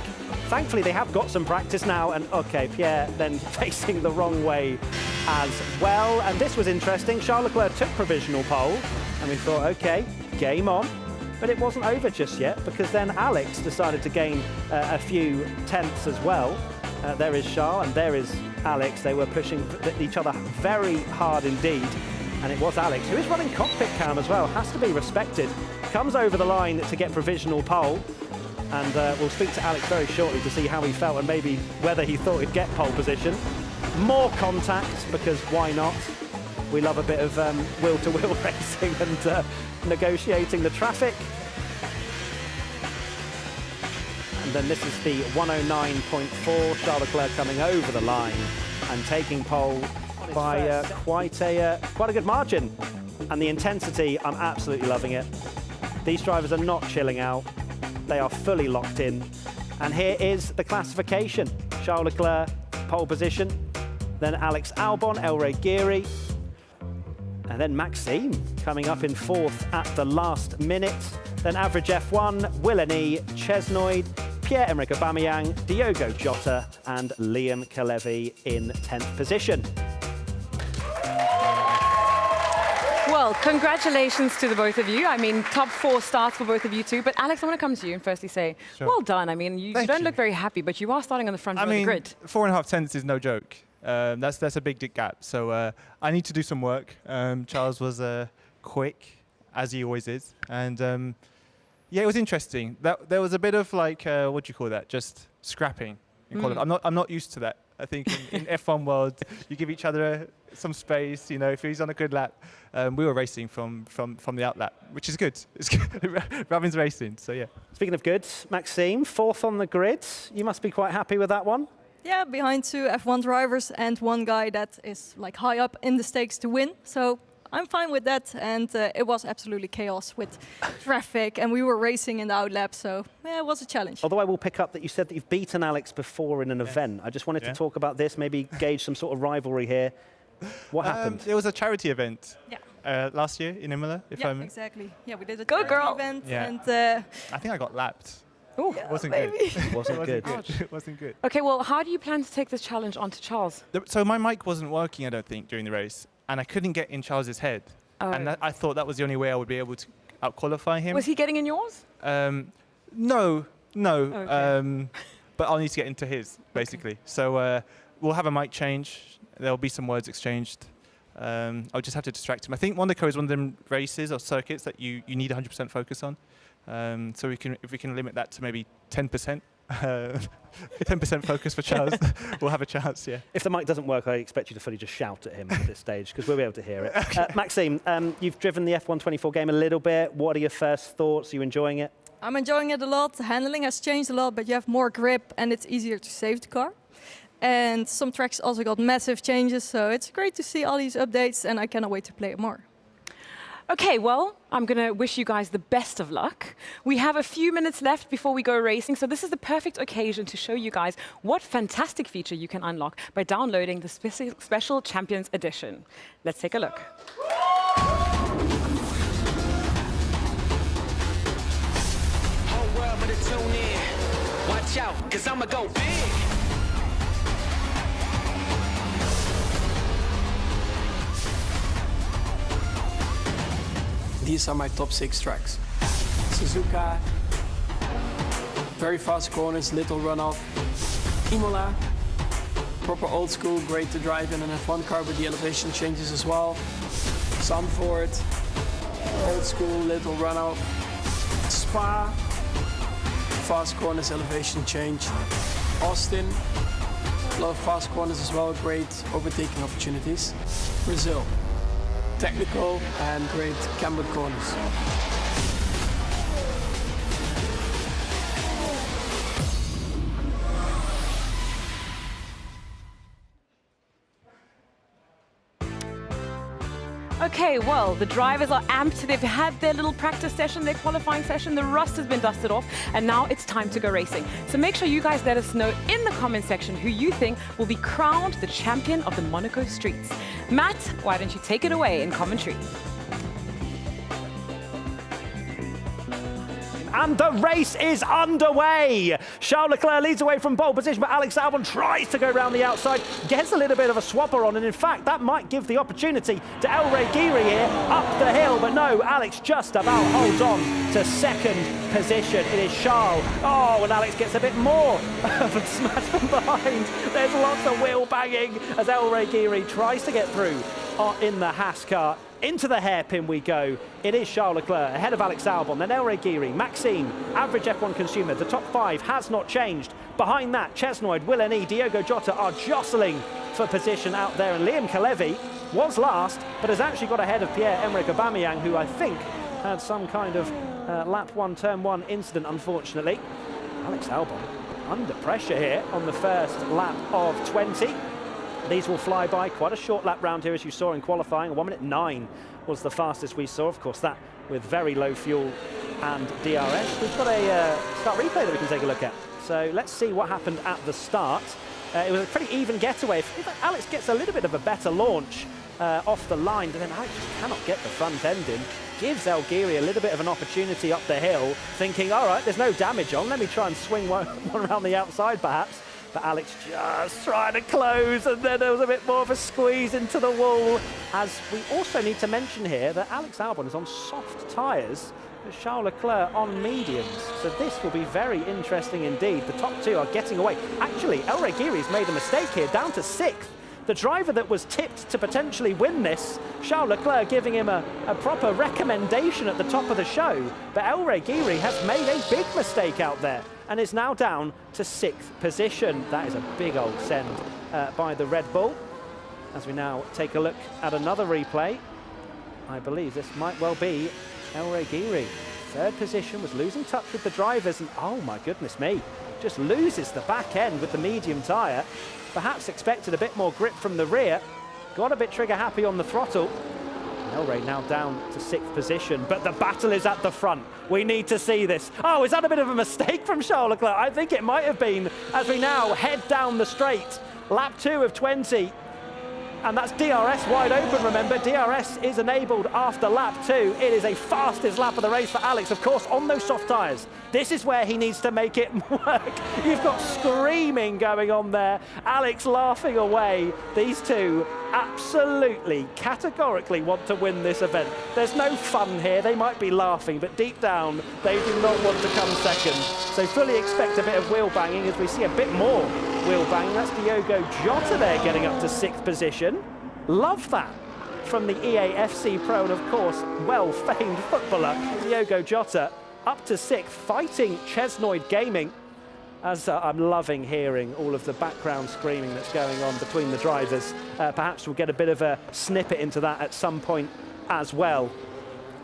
Thankfully, they have got some practice now, and okay, Pierre then facing the wrong way as well. And this was interesting. Charles Leclerc took provisional pole, and we thought, okay, game on. But it wasn't over just yet, because then Alex decided to gain a few tenths as well. There is Charles, and there is Alex. They were pushing each other very hard indeed. And it was Alex, who is running cockpit cam as well, has to be respected. Comes over the line to get provisional pole. And we'll speak to Alex very shortly to see how he felt and maybe whether he thought he'd get pole position. More contact, because why not? We love a bit of wheel-to-wheel racing and negotiating the traffic. And then this is the 109.4, Charles Leclerc coming over the line and taking pole by quite a good margin. And the intensity, I'm absolutely loving it. These drivers are not chilling out. They are fully locked in. And here is the classification. Charles Leclerc, pole position. Then Alex Albon, RACERS. And then Maxime coming up in fourth at the last minute. Then average F1, Villeneuve, Chesnoid, Pierre-Emerick Aubameyang, Diogo Jota, and Liam Kalevi in 10th position. Well, congratulations to the both of you. I mean, top 4 starts for both of you too. But Alex, I want to come to you and firstly say, well done. I mean, you don't look very happy, but you are starting on the front of the grid. 4.5 tenths is no joke. That's a big gap. So I need to do some work. Charles was quick, as he always is. And yeah, it was interesting. There was a bit of like, what do you call that? Just scrapping in qualifying. I'm not used to that. I think in F1 world, you give each other some space. You know, if he's on a good lap, we were racing from the out lap, which is good. It's good. Robin's racing, so yeah. Speaking of good, Maxime, fourth on the grid. You must be quite happy with that one. Yeah, behind 2 F1 drivers and one guy that is like high up in the stakes to win. So I'm fine with that, and it was absolutely chaos with traffic, and we were racing in the outlap, so yeah, it was a challenge. Although I will pick up that you said that you've beaten Alex before in an event. I just wanted to talk about this, maybe gauge some sort of rivalry here. What happened? It was a charity event last year in Imola. Exactly. Yeah, we did a Go charity girl event, and I think I got lapped. Oh, it wasn't good. It wasn't good. It wasn't good. Okay, well, how do you plan to take this challenge onto Charles? So my mic wasn't working, I don't think, during the race, and I couldn't get in Charles's head. Oh. And I thought that was the only way I would be able to out-qualify him. Was he getting in yours? No. Okay. But I'll need to get into his, basically. Okay. So we'll have a mic change. There'll be some words exchanged. I'll just have to distract him. I think Monaco is one of them races or circuits that you need 100% focus on. So if we can limit that to maybe 10%. 10% focus for Charles, we'll have a chance, yeah. If the mic doesn't work, I expect you to fully just shout at him at this stage, because we'll be able to hear it. Okay. Maxime, you've driven the F1 24 game a little bit. What are your first thoughts? Are you enjoying it? I'm enjoying it a lot. The handling has changed a lot, but you have more grip and it's easier to save the car. And some tracks also got massive changes, so it's great to see all these updates, and I cannot wait to play it more. Okay, well, I'm going to wish you guys the best of luck. We have a few minutes left before we go racing, so this is the perfect occasion to show you guys what fantastic feature you can unlock by downloading the Special Champions Edition. Let's take a look. Whole world better tune in. Watch out, 'cause I'ma go big. These are my top 6 tracks. Suzuka, very fast corners, little runoff. Imola, proper old school, great to drive in an F1 car with the elevation changes as well. Zandvoort, old school, little runoff. Spa, fast corners, elevation change. Austin, a lot of fast corners as well, great overtaking opportunities. Brazil, technical and great cambered corners. Okay, well, the drivers are amped. They've had their little practice session, their qualifying session. The rust has been dusted off, and now it's time to go racing. So make sure you guys let us know in the comment section who you think will be crowned the champion of the Monaco streets. Matt, why don't you take it away in commentary? And the race is underway. Charles Leclerc leads away from pole position, but Alex Albon tries to go around the outside, gets a little bit of a swapper on, and in fact, that might give the opportunity to El Reguiri here up the hill, but no, Alex just about holds on to second position. It is Charles. Oh, and Alex gets a bit more of a smash from behind. There's lots of wheel banging as El Reguiri tries to get through in the Haas car. Into the hairpin we go. It is Charles Leclerc ahead of Alex Albon, then El Reguiri, Maxime, average F1 consumer. The top 5 has not changed. Behind that, Chesnoid, Villeneuve, Diogo Jota are jostling for position out there, and Liam Kalevi was last, but has actually got ahead of Pierre-Emerick Aubameyang, who I think had some kind of lap 1, turn 1 incident, unfortunately. Alex Albon under pressure here on the first lap of 20. These will fly by. Quite a short lap round here, as you saw in qualifying. 1:09 was the fastest we saw. Of course, that with very low fuel and DRS. We've got a start replay that we can take a look at. So let's see what happened at the start. It was a pretty even getaway. Alex gets a little bit of a better launch off the line, but then Alex just cannot get the front end in. Gives El Reguiri a little bit of an opportunity up the hill, thinking, all right, there's no damage on. Let me try and swing one around the outside, perhaps. But Alex just trying to close, and then there was a bit more of a squeeze into the wall. As we also need to mention here that Alex Albon is on soft tyres, but Charles Leclerc on mediums. So this will be very interesting indeed. The top 2 are getting away. Actually, El Reguiri's made a mistake here, down to 6th. The driver that was tipped to potentially win this, Charles Leclerc giving him a proper recommendation at the top of the show. But El Reguiri has made a big mistake out there and is now down to 6th position. That is a big old send by the Red Bull. As we now take a look at another replay, I believe this might well be El Reguiri. 3rd position, was losing touch with the drivers, and oh my goodness me, just loses the back end with the medium tyre. Perhaps expected a bit more grip from the rear. Got a bit trigger happy on the throttle. El Rey now down to 6th position, but the battle is at the front. We need to see this. Oh, is that a bit of a mistake from Charles Leclerc? I think it might have been, as we now head down the straight. Lap 2 of 20. And that's DRS wide open, remember. DRS is enabled after lap 2. It is a fastest lap of the race for Alex, of course, on those soft tyres. This is where he needs to make it work. You've got screaming going on there. Alex laughing away. These two absolutely, categorically want to win this event. There's no fun here. They might be laughing, but deep down, they do not want to come second. So fully expect a bit of wheel banging as we see a bit more wheel banging. That's Diogo Jota there getting up to 6th position. Love that from the EAFC Pro, and of course, well-famed footballer Diogo Jota up to 6th, fighting Chesnoid Gaming. As I'm loving hearing all of the background screaming that's going on between the drivers. Perhaps we'll get a bit of a snippet into that at some point as well.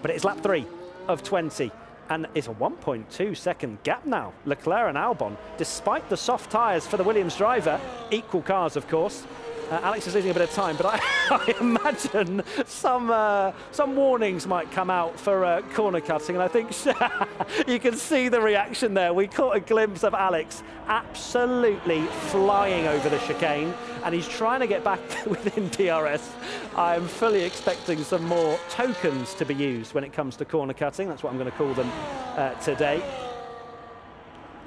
But it's lap 3 of 20. And it's a 1.2 second gap now. Leclerc and Albon, despite the soft tyres for the Williams driver, equal cars, of course. Alex is losing a bit of time, but I imagine some warnings might come out for corner cutting, and I think you can see the reaction there. We caught a glimpse of Alex absolutely flying over the chicane, and he's trying to get back within DRS. I'm fully expecting some more tokens to be used when it comes to corner cutting. That's what I'm going to call them today.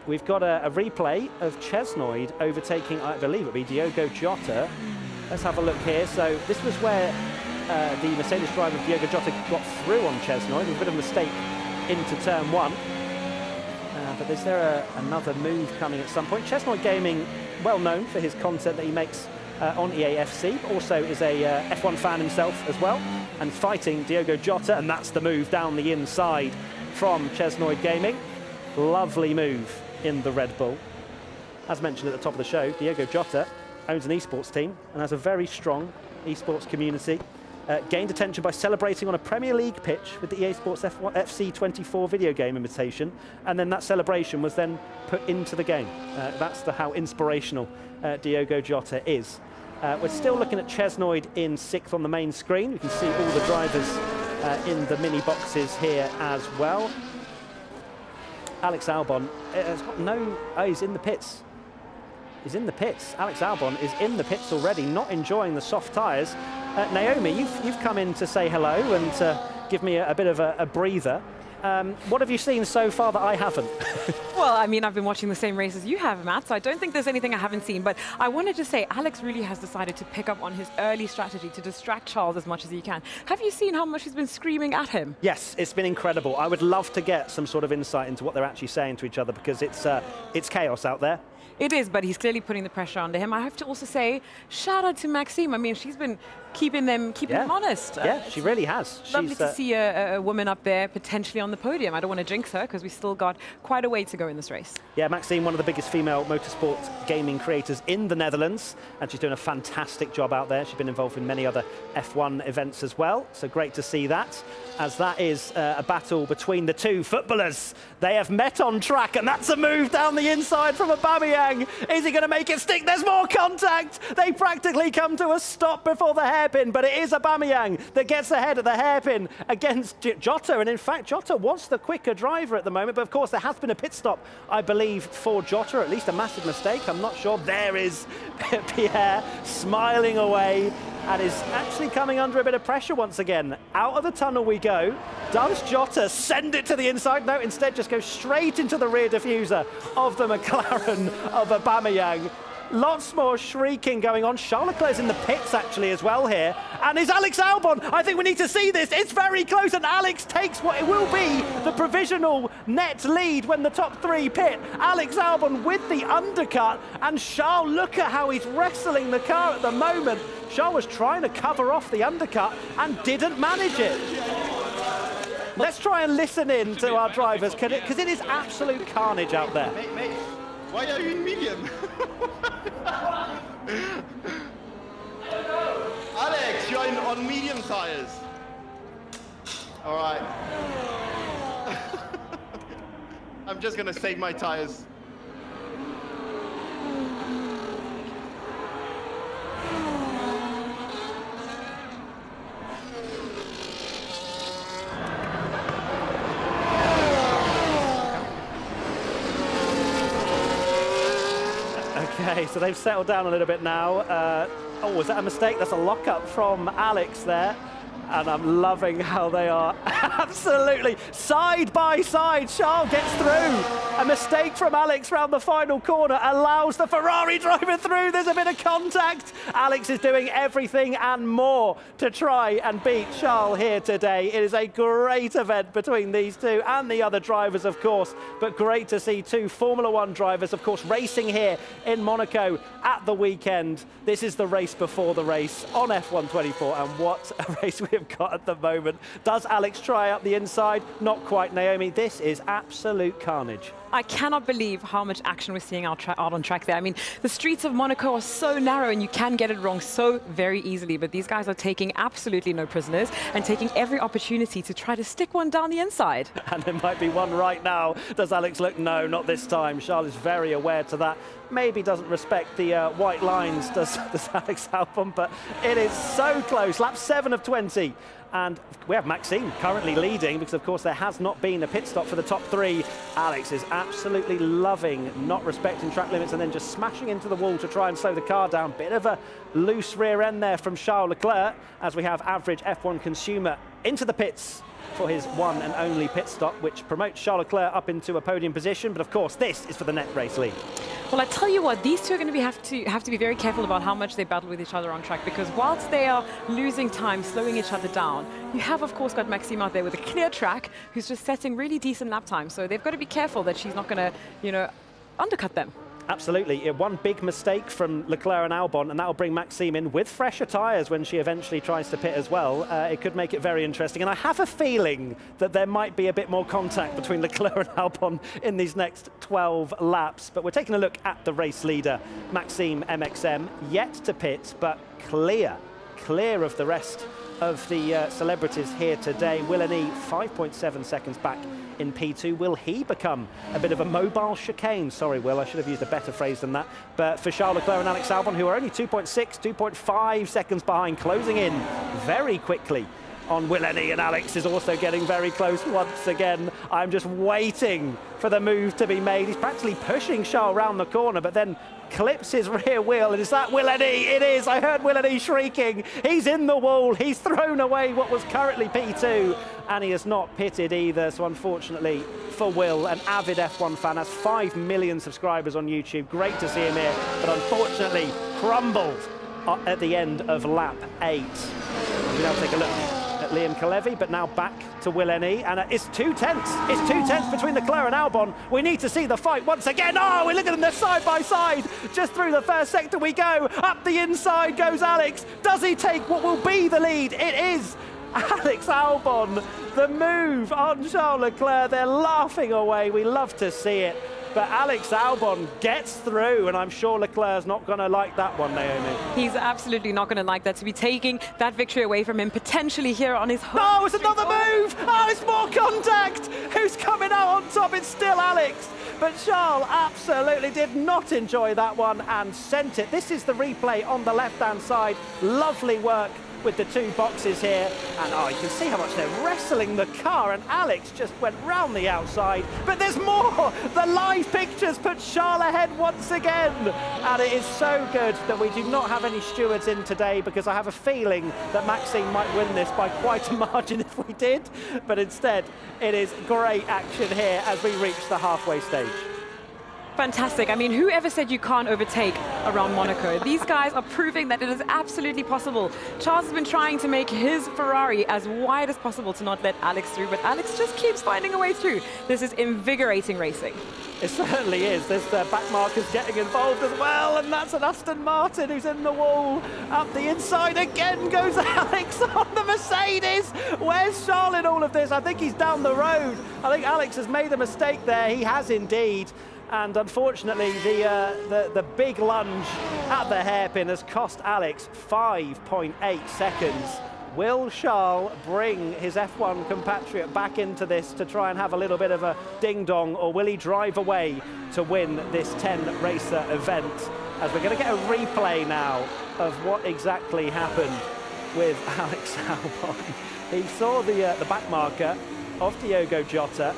We've got a replay of Chesnoid overtaking, I believe it would be Diogo Jota. Let's have a look here. So this was where the Mercedes driver Diogo Jota got through on Chesnoid. A bit of a mistake into turn 1. But is there another move coming at some point? Chesnoid Gaming, well known for his content that he makes on EAFC, but also is a F1 fan himself as well, and fighting Diogo Jota, and that's the move down the inside from Chesnoid Gaming. Lovely move in the Red Bull. As mentioned at the top of the show, Diogo Jota owns an esports team and has a very strong esports community. gained attention by celebrating on a Premier League pitch with the EA Sports FC24 video game imitation, and then that celebration was then put into the game. That's how inspirational Diogo Jota is. We're still looking at Chesnoid in 6th on the main screen. You can see all the drivers in the mini boxes here as well. Alex Albon has got no... Oh, he's in the pits. He's in the pits. Alex Albon is in the pits already, not enjoying the soft tyres. Naomi, you've come in to say hello and to give me a bit of a breather. What have you seen so far that I haven't? Well, I mean, I've been watching the same race as you have, Matt, so I don't think there's anything I haven't seen. But I wanted to say, Alex really has decided to pick up on his early strategy to distract Charles as much as he can. Have you seen how much he's been screaming at him? Yes, it's been incredible. I would love to get some sort of insight into what they're actually saying to each other, because it's chaos out there. It is, but he's clearly putting the pressure onto him. I have to also say, shout out to Maxime. I mean, she's been keeping them honest. Yeah, she really has. Lovely to see a woman up there potentially on the podium. I don't want to jinx her because we still got quite a way to go in this race. Yeah, Maxime, one of the biggest female motorsport gaming creators in the Netherlands, and she's doing a fantastic job out there. She's been involved in many other F1 events as well, so great to see that, as that is a battle between the two footballers. They have met on track, and that's a move down the inside from Aubameyang. Is he going to make it stick? There's more contact. They practically come to a stop before the hairpin, but it is Aubameyang that gets ahead of the hairpin against Jota. And in fact, Jota was the quicker driver at the moment, but of course there has been a pit stop, I believe, for Jota, at least a massive mistake. I'm not sure. There is Pierre smiling away and is actually coming under a bit of pressure once again. Out of the tunnel we go. Does Jota send it to the inside? No, instead just goes straight into the rear diffuser of the McLaren of Aubameyang. Lots more shrieking going on. Charles Leclerc's in the pits actually as well here. And is Alex Albon? I think we need to see this. It's very close, and Alex takes what it will be the provisional net lead when the top three pit. Alex Albon with the undercut, and Charles, look at how he's wrestling the car at the moment. Charles was trying to cover off the undercut and didn't manage it. Let's try and listen in to our drivers, because it is absolute carnage out there. Mate, why are you in medium? Alex, you're on medium tires. All right. I'm just gonna save my tires. Okay, so they've settled down a little bit now. Oh, was that a mistake? That's a lockup from Alex there. And I'm loving how they are absolutely side by side. Charles gets through. A mistake from Alex round the final corner allows the Ferrari driver through. There's a bit of contact. Alex is doing everything and more to try and beat Charles here today. It is a great event between these two and the other drivers, of course. But great to see two Formula One drivers, of course, racing here in Monaco at the weekend. This is the race before the race on F124, and what a race we have got at the moment. Does Alex try up the inside? Not quite, Naomi. This is absolute carnage. I cannot believe how much action we're seeing out on track there. I mean, the streets of Monaco are so narrow and you can get it wrong so very easily, but these guys are taking absolutely no prisoners and taking every opportunity to try to stick one down the inside. And there might be one right now. Does Alex look? No, not this time. Charles is very aware to that. Maybe doesn't respect the white lines, does Alex Albon, but it is so close. Lap 7 of 20. And we have Maxime currently leading because, of course, there has not been a pit stop for the top three. Alex is absolutely loving not respecting track limits and then just smashing into the wall to try and slow the car down. Bit of a loose rear end there from Charles Leclerc as we have average F1 consumer into the pits for his one and only pit stop, which promotes Charles Leclerc up into a podium position. But of course, this is for the net race lead. Well, I tell you what, these two are going to have to be very careful about how much they battle with each other on track, because whilst they are losing time, slowing each other down, you have, of course, got Maxime out there with a clear track who's just setting really decent lap time. So they've got to be careful that she's not going to, undercut them. Absolutely. One big mistake from Leclerc and Albon, and that will bring Maxime in with fresher tyres when she eventually tries to pit as well. It could make it very interesting. And I have a feeling that there might be a bit more contact between Leclerc and Albon in these next 12 laps. But we're taking a look at the race leader, Maxime MXM, yet to pit, but clear of the rest of the celebrities here today. Willeney, 5.7 seconds back in P2. Will he become a bit of a mobile chicane? Sorry, Will, I should have used a better phrase than that. But for Charles Leclerc and Alex Albon, who are only 2.6, 2.5 seconds behind, closing in very quickly on Willeney, and Alex is also getting very close once again. I'm just waiting for the move to be made. He's practically pushing Charles round the corner, but then clips his rear wheel, and is that Willeney? It is. I heard Willeney shrieking. He's in the wall. He's thrown away what was currently P2, and he has not pitted either. So unfortunately for Will, an avid F1 fan, has 5 million subscribers on YouTube. Great to see him here, but unfortunately crumbled at the end of lap 8. We now take a look at Liam Kalevi, but now back to Willeney, and it's 2 tenths. It's 2 tenths between Leclerc and Albon. We need to see the fight once again. Oh, we look at them, they're side by side. Just through the first sector we go. Up the inside goes Alex. Does he take what will be the lead? It is Alex Albon. The move on Charles Leclerc. They're laughing away. We love to see it. But Alex Albon gets through, and I'm sure Leclerc's not going to like that one, Naomi. He's absolutely not going to like that, to be taking that victory away from him, potentially here on his home. Oh, it's another move! Oh, it's more contact! Who's coming out on top? It's still Alex. But Charles absolutely did not enjoy that one and sent it. This is the replay on the left-hand side. Lovely work with the 2 boxes here, and oh, you can see how much they're wrestling the car, and Alex just went round the outside. But there's more. The live pictures put Charles ahead once again, and it is so good that we do not have any stewards in today, because I have a feeling that Maxime might win this by quite a margin if we did, but instead it is great action here as we reach the halfway stage. Fantastic. I mean, whoever said you can't overtake around Monaco? These guys are proving that it is absolutely possible. Charles has been trying to make his Ferrari as wide as possible to not let Alex through, but Alex just keeps finding a way through. This is invigorating racing. It certainly is. There's the back markers getting involved as well, and that's an Aston Martin who's in the wall. Up the inside again goes Alex on the Mercedes. Where's Charles in all of this? I think he's down the road. I think Alex has made a mistake there. He has indeed. And unfortunately, the big lunge at the hairpin has cost Alex 5.8 seconds. Will Charles bring his F1 compatriot back into this to try and have a little bit of a ding-dong, or will he drive away to win this 10-racer event? As we're going to get a replay now of what exactly happened with Alex Albon. He saw the back marker of Diogo Jota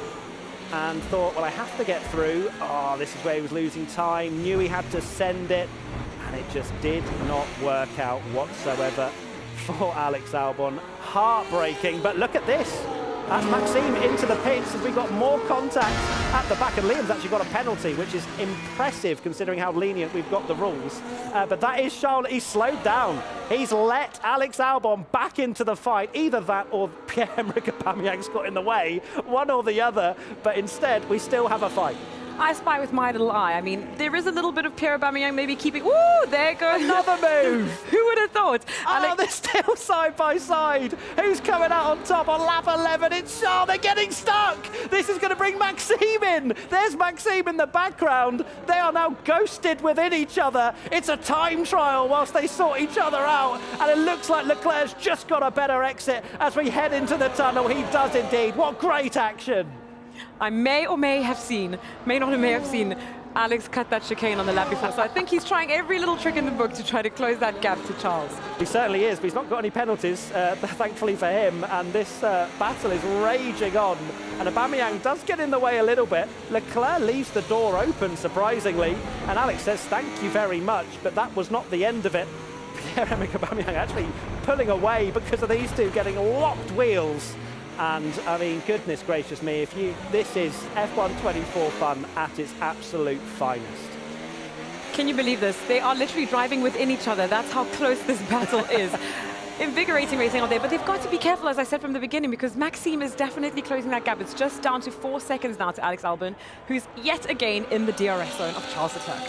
and thought, well, I have to get through. Oh, this is where he was losing time, knew he had to send it, and it just did not work out whatsoever for Alex Albon. Heartbreaking, but look at this. That's Maxime into the pits as we got more contact at the back, and Liam's actually got a penalty, which is impressive considering how lenient we've got the rules. But that is Charles. He's slowed down. He's let Alex Albon back into the fight. Either that or Pierre-Emerick Aubameyang's got in the way, one or the other. But instead, we still have a fight. I spy with my little eye. I mean, there is a little bit of Pierre Aubameyang maybe keeping... Ooh, there goes... Another move! Who would have thought? Oh, they're still side by side. Who's coming out on top on lap 11? It's Charles. They're getting stuck. This is going to bring Maxime in. There's Maxime in the background. They are now ghosted within each other. It's a time trial whilst they sort each other out. And it looks like Leclerc's just got a better exit as we head into the tunnel. He does indeed. What great action. I may not have seen Alex cut that chicane on the lap before, so I think he's trying every little trick in the book to try to close that gap to Charles. He certainly is, but he's not got any penalties, thankfully for him, and this battle is raging on, and Aubameyang does get in the way a little bit. Leclerc leaves the door open, surprisingly, and Alex says thank you very much, but that was not the end of it. Pierre-Emerick Aubameyang actually pulling away because of these two getting locked wheels. And I mean, goodness gracious me, this is F1 24 fun at its absolute finest. Can you believe this? They are literally driving within each other. That's how close this battle is. Invigorating racing out there, but they've got to be careful, as I said from the beginning, because Maxime is definitely closing that gap. It's just down to 4 seconds now to Alex Albon, who's yet again in the DRS zone of Charles Leclerc.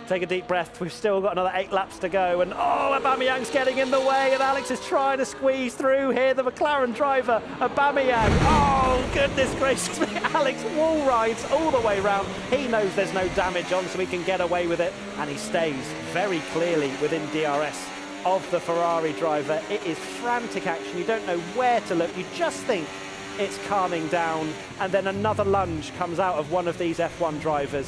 Take a deep breath. We've still got another 8 laps to go. And oh, Aubameyang's getting in the way. And Alex is trying to squeeze through here. The McLaren driver, Aubameyang. Oh, goodness gracious me. Alex wall rides all the way round. He knows there's no damage on, so he can get away with it. And he stays very clearly within DRS of the Ferrari driver. It is frantic action. You don't know where to look. You just think it's calming down, and then another lunge comes out of one of these F1 drivers.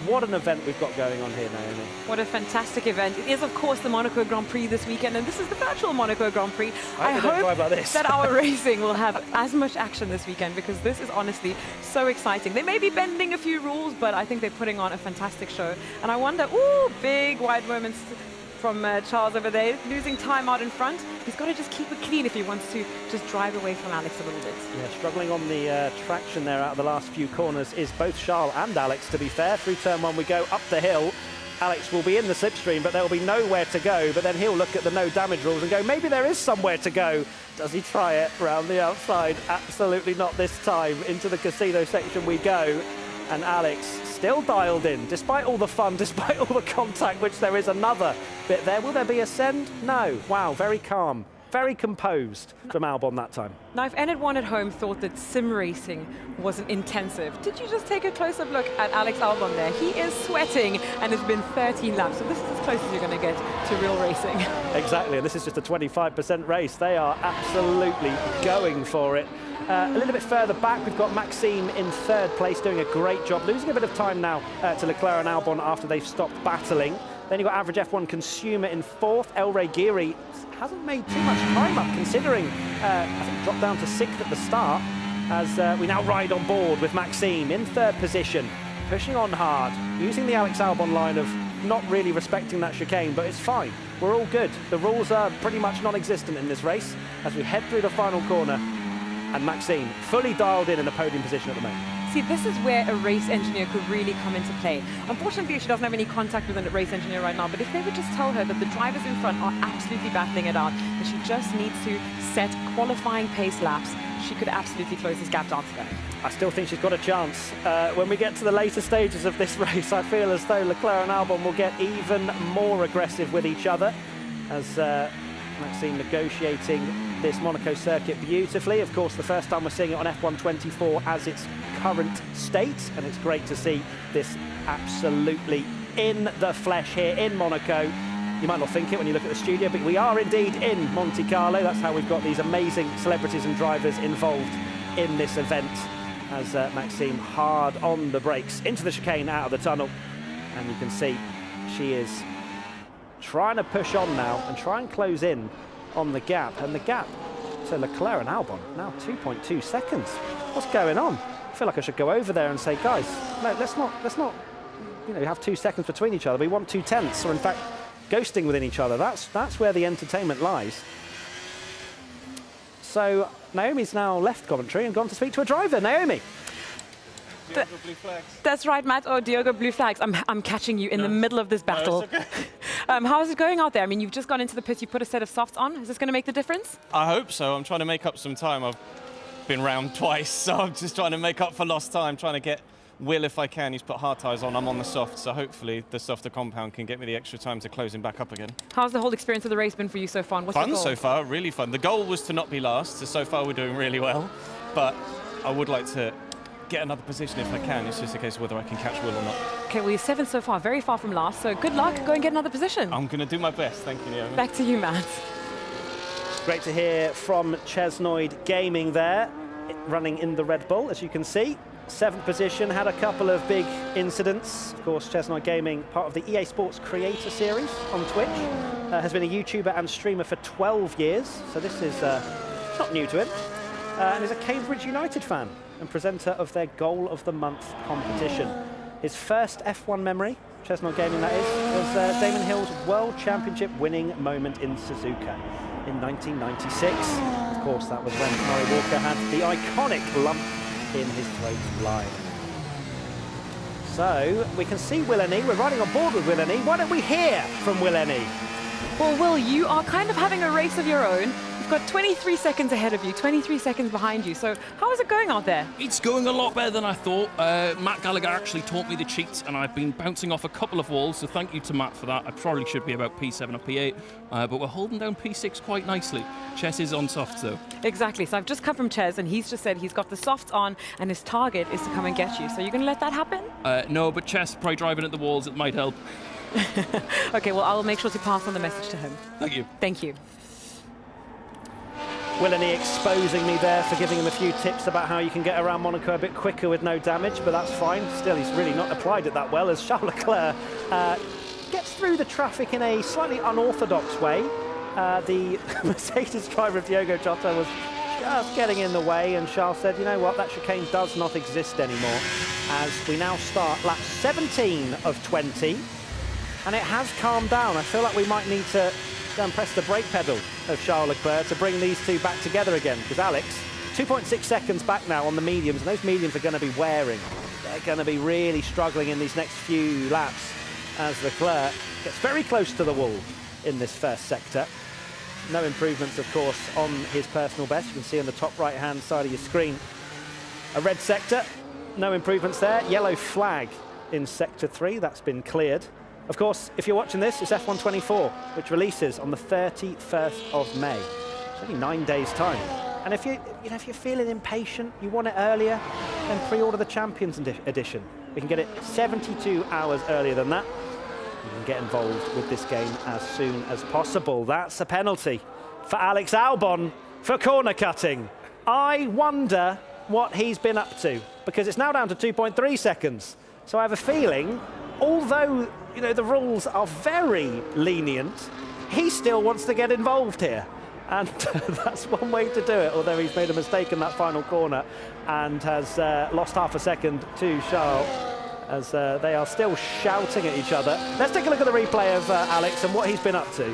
What an event we've got going on here, Naomi. What a fantastic event. It is, of course, the Monaco Grand Prix this weekend, and this is the virtual Monaco Grand Prix. I hope that our racing will have as much action this weekend, because this is honestly so exciting. They may be bending a few rules, but I think they're putting on a fantastic show. And I wonder, ooh, big wide moments from Charles over there, losing time out in front. He's got to just keep it clean if he wants to just drive away from Alex a little bit. Yeah, struggling on the traction there out of the last few corners is both Charles and Alex, to be fair. Through turn one we go up the hill. Alex will be in the slipstream, but there will be nowhere to go. But then he'll look at the no damage rules and go, maybe there is somewhere to go. Does he try it round the outside? Absolutely not this time. Into the casino section we go. And Alex still dialed in, despite all the fun, despite all the contact, which there is another bit there. Will there be a send? No. Wow, very calm, very composed from Albon that time. Now, if anyone at home thought that sim racing wasn't intensive, did you just take a close-up look at Alex Albon there? He is sweating, and it's been 13 laps, so this is as close as you're going to get to real racing. Exactly, and this is just a 25% race. They are absolutely going for it. A little bit further back, we've got Maxime in third place, doing a great job, losing a bit of time now to Leclerc and Albon after they've stopped battling. Then you've got average F1 consumer in fourth. El Reguiri hasn't made too much time up, considering I think dropped down to sixth at the start, as we now ride on board with Maxime in third position, pushing on hard, using the Alex Albon line of not really respecting that chicane, but it's fine. We're all good. The rules are pretty much non-existent in this race as we head through the final corner. And Maxime fully dialed in the podium position at the moment. See, this is where a race engineer could really come into play. Unfortunately, she doesn't have any contact with a race engineer right now, but if they would just tell her that the drivers in front are absolutely battling it out, that she just needs to set qualifying pace laps, she could absolutely close this gap down today. I still think she's got a chance. When we get to the later stages of this race, I feel as though Leclerc and Albon will get even more aggressive with each other, as Maxime negotiating this Monaco circuit beautifully. Of course, the first time we're seeing it on F1 24 as its current state, and it's great to see this absolutely in the flesh here in Monaco. You might not think it when you look at the studio, but we are indeed in Monte Carlo. That's how we've got these amazing celebrities and drivers involved in this event, as Maxime hard on the brakes into the chicane out of the tunnel. And you can see she is trying to push on now and try and close in on the gap, and the gap to Leclerc and Albon now 2.2 seconds. What's going on? I feel like I should go over there and say, guys, no, let's not, you know, have 2 seconds between each other. We want 2/10, or in fact, ghosting within each other. That's where the entertainment lies. So Naomi's now left commentary and gone to speak to a driver. Naomi. Diogo blue flags. That's right, Matt. Oh, Diogo blue flags. I'm catching you in the middle of this battle. No, it's okay. How is it going out there? I mean, you've just gone into the pit, you put a set of softs on. Is this going to make the difference? I hope so. I'm trying to make up some time. I've been round twice, so I'm just trying to make up for lost time, trying to get Will, if I can. He's put hard tyres on. I'm on the soft, so hopefully the softer compound can get me the extra time to close him back up again. How's the whole experience of the race been for you so far? What's Fun your goal? so far, really fun. The goal was to not be last, so far we're doing really well. But I would like to get another position if I can. It's just a case of whether I can catch Will or not. Okay, well, you're 7th so far, very far from last, so good luck. Go and get another position. I'm going to do my best. Thank you, Naomi. Back to you, Matt. Great to hear from Chesnoid Gaming there, running in the Red Bull, as you can see. 7th position, had a couple of big incidents. Of course, Chesnoid Gaming, part of the EA Sports Creator Series on Twitch, has been a YouTuber and streamer for 12 years, so this is not new to him. And is a Cambridge United fan and presenter of their Goal of the Month competition. His first F1 memory, Chesnoid Gaming that is, was Damon Hill's World Championship winning moment in Suzuka in 1996. Of course, that was when Murray Walker had the iconic lump in his throat line. So we can see Will Ennie. We're riding on board with Will Ennie. Why don't we hear from Will Ennie? Well, Will, you are kind of having a race of your own. You've got 23 seconds ahead of you, 23 seconds behind you. So how is it going out there? It's going a lot better than I thought. Matt Gallagher actually taught me the cheats, and I've been bouncing off a couple of walls, so thank you to Matt for that. I probably should be about P7 or P8, but we're holding down P6 quite nicely. Chess is on softs, though. Exactly. So I've just come from Ches, and he's just said he's got the softs on, and his target is to come and get you. So you're going to let that happen? No, but Chess, probably driving at the walls, it might help. Okay, well, I'll make sure to pass on the message to him. Thank you. Thank you. Willany exposing me there for giving him a few tips about how you can get around Monaco a bit quicker with no damage, but that's fine. Still, he's really not applied it that well as Charles Leclerc gets through the traffic in a slightly unorthodox way. The Mercedes driver of Diogo Jota was just getting in the way, and Charles said, you know what, that chicane does not exist anymore, as we now start lap 17 of 20, and it has calmed down. I feel like we might need to go and press the brake pedal of Charles Leclerc to bring these two back together again, because Alex, 2.6 seconds back now on the mediums, and those mediums are going to be wearing. They're going to be really struggling in these next few laps as Leclerc gets very close to the wall in this first sector. No improvements, of course, on his personal best. You can see on the top right-hand side of your screen a red sector, no improvements there. Yellow flag in sector 3, that's been cleared. Of course, if you're watching this, it's F1 24, which releases on the 31st of May. It's only 9 days' time. And if you're feeling impatient, you want it earlier, then pre-order the Champions Edition. We can get it 72 hours earlier than that. You can get involved with this game as soon as possible. That's a penalty for Alex Albon for corner cutting. I wonder what he's been up to, because it's now down to 2.3 seconds. So I have a feeling, although the rules are very lenient, he still wants to get involved here. And that's one way to do it, although he's made a mistake in that final corner and has lost half a second to Charles, as they are still shouting at each other. Let's take a look at the replay of Alex and what he's been up to.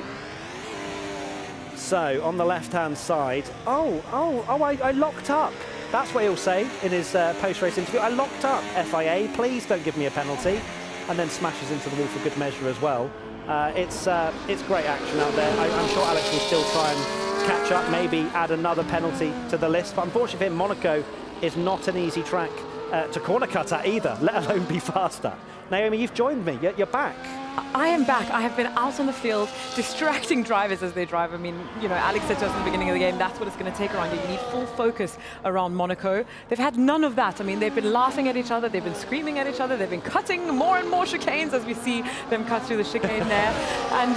So, on the left-hand side, I locked up. That's what he'll say in his post-race interview. I locked up, FIA, please don't give me a penalty. And then smashes into the wall for good measure as well. It's great action out there. I'm sure Alex will still try and catch up, maybe add another penalty to the list. But unfortunately for him, Monaco is not an easy track to corner cut at either, let alone be faster. Naomi, you've joined me. You're back. I am back. I have been out on the field distracting drivers as they drive. I mean, Alex said to us at the beginning of the game, that's what it's going to take around you. You need full focus around Monaco. They've had none of that. I mean, they've been laughing at each other. They've been screaming at each other. They've been cutting more and more chicanes as we see them cut through the chicane there. And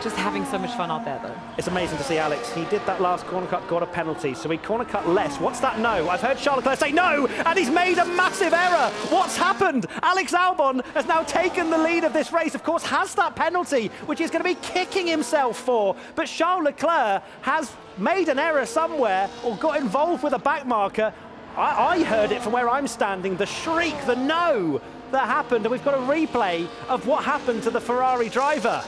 just having so much fun out there, though. It's amazing to see Alex. He did that last corner cut, got a penalty, so he corner cut less. What's that no? I've heard Charles Leclerc say no, and he's made a massive error. What's happened? Alex Albon has now taken the lead of this race, of course, has that penalty, which he's going to be kicking himself for. But Charles Leclerc has made an error somewhere or got involved with a back marker. I heard it from where I'm standing, the shriek, the no that happened, and we've got a replay of what happened to the Ferrari driver.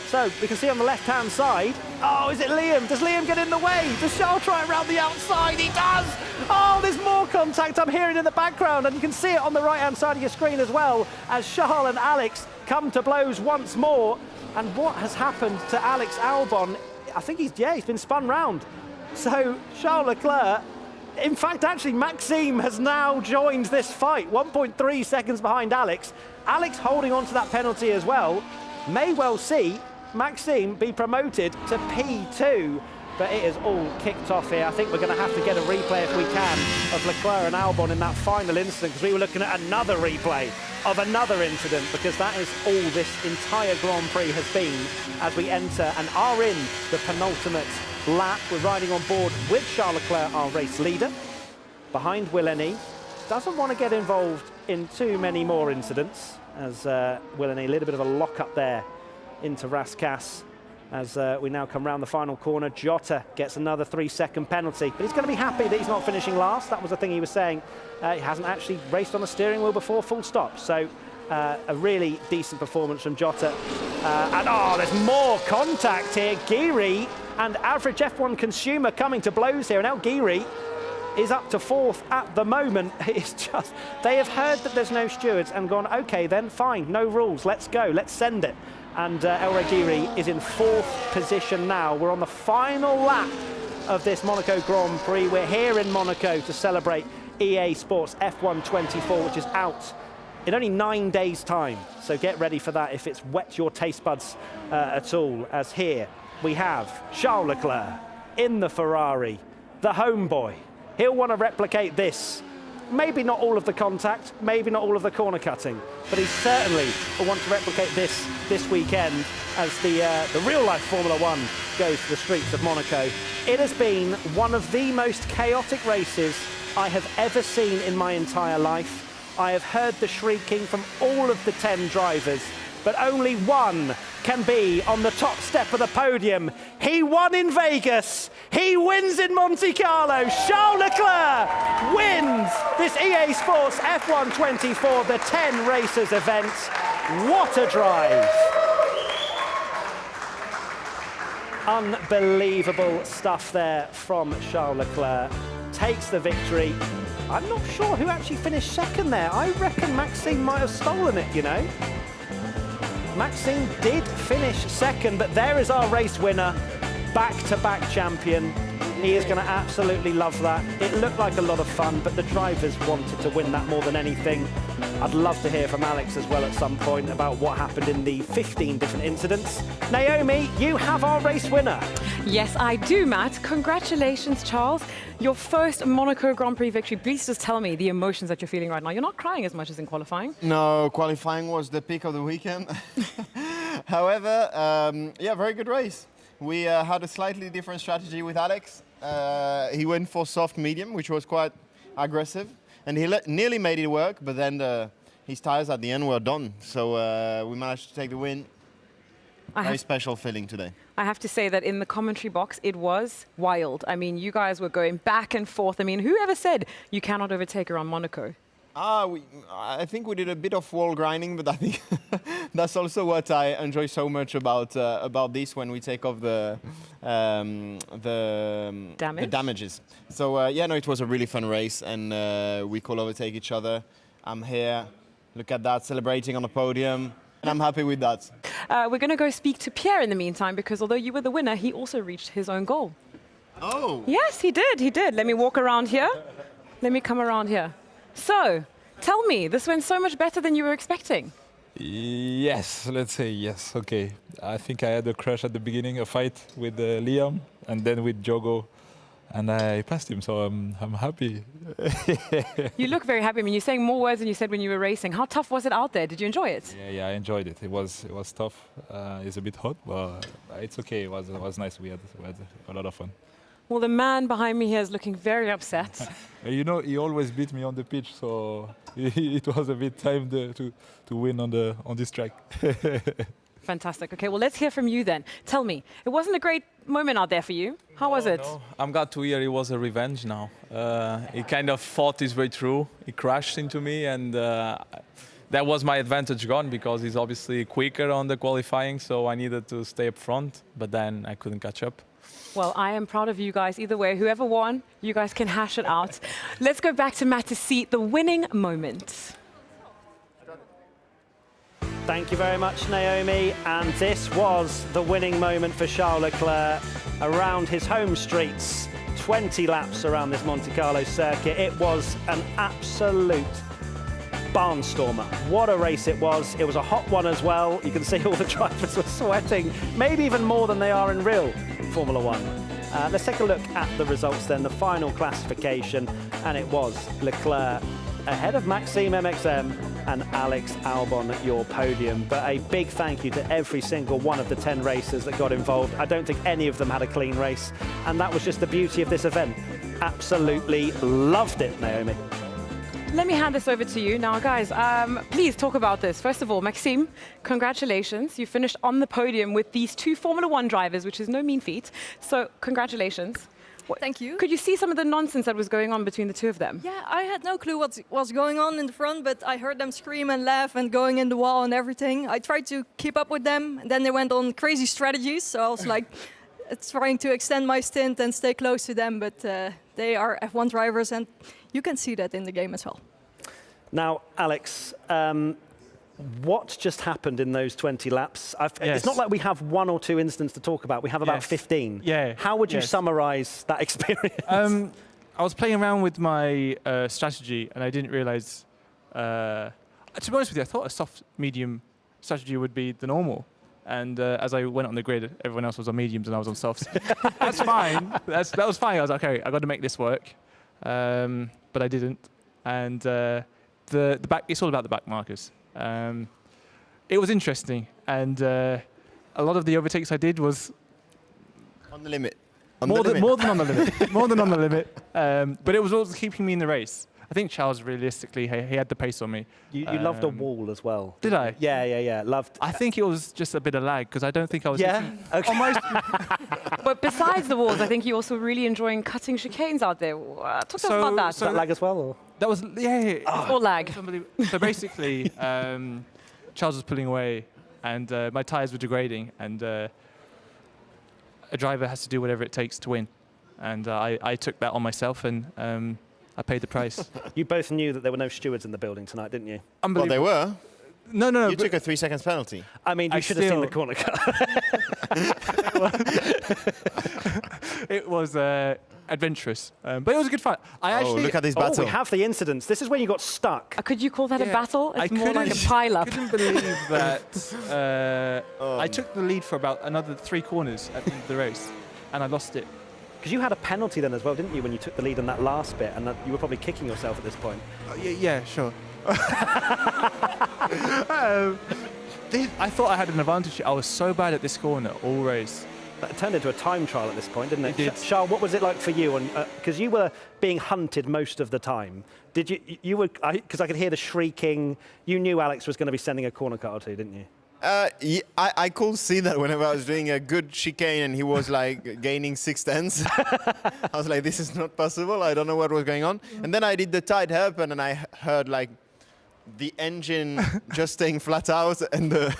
So we can see on the left-hand side, oh, is it Liam? Does Liam get in the way? Does Charles try around the outside? He does! Oh, there's more contact I'm hearing in the background, and you can see it on the right-hand side of your screen as well, as Charles and Alex come to blows once more. And what has happened to Alex Albon? I think he's been spun round. So Charles Leclerc, in fact, actually, Maxime has now joined this fight, 1.3 seconds behind Alex. Alex holding on to that penalty as well. May well see Maxime be promoted to P2, but it is all kicked off here. I think we're going to have to get a replay if we can of Leclerc and Albon in that final incident, because we were looking at another replay of another incident, because that is all this entire Grand Prix has been as we enter and are in the penultimate lap. We're riding on board with Charles Leclerc, our race leader, behind Willany. Doesn't want to get involved in too many more incidents, as Willany, a little bit of a lock-up there into RACERS as we now come round the final corner. Jota gets another 3-second penalty, but he's going to be happy that he's not finishing last. That was the thing he was saying. He hasn't actually raced on the steering wheel before, full stop. So a really decent performance from Jota. And there's more contact here. Guiri and average F1 consumer coming to blows here. And now Guiri is up to 4th at the moment. It's just, they have heard that there's no stewards and gone, okay then, fine, no rules, let's go, let's send it. And El Regiri is in 4th position now. We're on the final lap of this Monaco Grand Prix. We're here in Monaco to celebrate EA Sports F1 24, which is out in only 9 days' time. So get ready for that if it's wet your taste buds at all, as here we have Charles Leclerc in the Ferrari, the homeboy. He'll want to replicate this. Maybe not all of the contact, maybe not all of the corner cutting, but he certainly will want to replicate this weekend as the real-life Formula One goes to the streets of Monaco. It has been one of the most chaotic races I have ever seen in my entire life. I have heard the shrieking from all of the 10 drivers, but only one can be on the top step of the podium. He won in Vegas. He wins in Monte Carlo. Charles Leclerc wins this EA Sports F1 24, the 10 Racers event. What a drive. Unbelievable stuff there from Charles Leclerc. Takes the victory. I'm not sure who actually finished second there. I reckon Maxime might have stolen it, you know. Maxime did finish second, but there is our race winner, back-to-back champion. He is going to absolutely love that. It looked like a lot of fun, but the drivers wanted to win that more than anything. I'd love to hear from Alex as well at some point about what happened in the 15 different incidents. Naomi, you have our race winner. Yes, I do, Matt. Congratulations, Charles. Your first Monaco Grand Prix victory. Please just tell me the emotions that you're feeling right now. You're not crying as much as in qualifying. No, qualifying was the peak of the weekend. However, yeah, very good race. We had a slightly different strategy with Alex. He went for soft medium, which was quite aggressive. And he nearly made it work, but then his tires at the end were done. So we managed to take the win. Very special feeling today. I have to say that in the commentary box, it was wild. I mean, you guys were going back and forth. I mean, whoever said you cannot overtake around Monaco? I think we did a bit of wall grinding, but I think that's also what I enjoy so much about this when we take off the damages. So yeah, no, it was a really fun race, and we could overtake each other. I'm here, look at that, celebrating on the podium, and I'm happy with that. We're going to go speak to Pierre in the meantime, because although you were the winner, he also reached his own goal. Oh! Yes, he did. He did. Let me walk around here. Let me come around here. So, tell me, this went so much better than you were expecting. Yes, let's say yes. Okay. I think I had a crash at the beginning, a fight with Liam, and then with Diogo, and I passed him, so I'm happy. You look very happy. I mean, you're saying more words than you said when you were racing. How tough was it out there? Did you enjoy it? Yeah, I enjoyed it. It was tough. It's a bit hot, but it's okay. It was nice. We had a lot of fun. Well, the man behind me here is looking very upset. You know, he always beat me on the pitch, so it was a bit time to win on this track. Fantastic. Okay, well, let's hear from you then. Tell me, it wasn't a great moment out there for you. How was it? No. I'm glad to hear it was a revenge now. He kind of fought his way through. He crashed into me, and that was my advantage gone, because he's obviously quicker on the qualifying, so I needed to stay up front, but then I couldn't catch up. Well, I am proud of you guys. Either way, whoever won, you guys can hash it out. Let's go back to Matt to see the winning moment. Thank you very much, Naomi. And this was the winning moment for Charles Leclerc around his home streets. 20 laps around this Monte Carlo circuit. It was an absolute barnstormer. What a race it was. It was a hot one as well. You can see all the drivers were sweating, maybe even more than they are in real Formula One. Let's take a look at the results then, the final classification, and it was Leclerc ahead of Maxime MXM and Alex Albon at your podium. But a big thank you to every single one of the 10 racers that got involved. I don't think any of them had a clean race, and that was just the beauty of this event. Absolutely loved it, Naomi. Let me hand this over to you. Now, guys, please talk about this. First of all, Maxime, congratulations. You finished on the podium with these two Formula One drivers, which is no mean feat. So, congratulations. Thank you. Could you see some of the nonsense that was going on between the two of them? Yeah, I had no clue what was going on in the front, but I heard them scream and laugh and going in the wall and everything. I tried to keep up with them, and then they went on crazy strategies. So I was like, trying to extend my stint and stay close to them, but they are F1 drivers, and you can see that in the game as well. Now, Alex, What just happened in those 20 laps? It's not like we have one or two incidents to talk about. We have about 15. Yeah. How would you summarize that experience? I was playing around with my strategy, and I didn't realize. To be honest with you, I thought a soft-medium strategy would be the normal. And as I went on the grid, everyone else was on mediums and I was on softs. That's fine. That was fine. I was like, okay, I got to make this work. But I didn't. And the back, it's all about the back markers. It was interesting. And a lot of the overtakes I did was on the limit. More than on the limit. More than on the limit. But it was also keeping me in the race. I think Charles, realistically, he had the pace on me. You loved a wall as well. Did I? Yeah. Loved. I think it was just a bit of lag because I don't think I was. Yeah. Okay. Almost. But besides the walls, I think you also really enjoying cutting chicanes out there. Talk to us about that. Was that lag as well? Or? That was Or lag. So basically, Charles was pulling away, and my tyres were degrading, and a driver has to do whatever it takes to win, and I took that on myself, and I paid the price. You both knew that there were no stewards in the building tonight, didn't you? Well, they were. No. You took a 3 seconds penalty. I mean, you should have seen the corner cut. It was adventurous, but it was a good fight. Look at this battle. We have the incidents. This is when you got stuck. Could you call that a battle? It's more like a I pile-up. couldn't believe that I took the lead for about another 3 corners at the end of the race, and I lost it. Because you had a penalty then as well, didn't you, when you took the lead in that last bit, and you were probably kicking yourself at this point. Yeah, sure. I thought I had an advantage. I was so bad at this corner all race. That turned into a time trial at this point, didn't it? It did. Charles, what was it like for you? Because you were being hunted most of the time. Did you were, because I could hear the shrieking. You knew Alex was going to be sending a corner cut or two, didn't you? Yeah, I could see that whenever I was doing a good chicane and he was like gaining 6/10. I was like, this is not possible. I don't know what was going on. And then I did the tight hairpin and I heard like the engine just staying flat out and the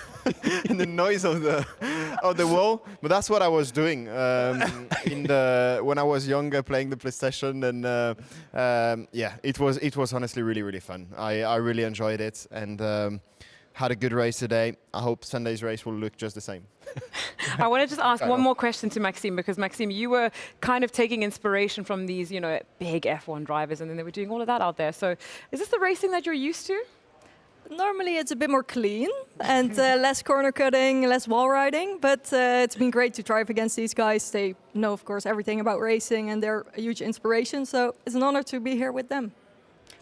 and the noise of the wall. But that's what I was doing when I was younger playing the PlayStation. And yeah, it was honestly really fun. I really enjoyed it and. Had a good race today. I hope Sunday's race will look just the same. I want to just ask one more question to Maxime, because Maxime, you were kind of taking inspiration from these, big F1 drivers, and then they were doing all of that out there. So is this the racing that you're used to? Normally it's a bit more clean and less corner cutting, less wall riding, but it's been great to drive against these guys. They know, of course, everything about racing and they're a huge inspiration. So it's an honor to be here with them.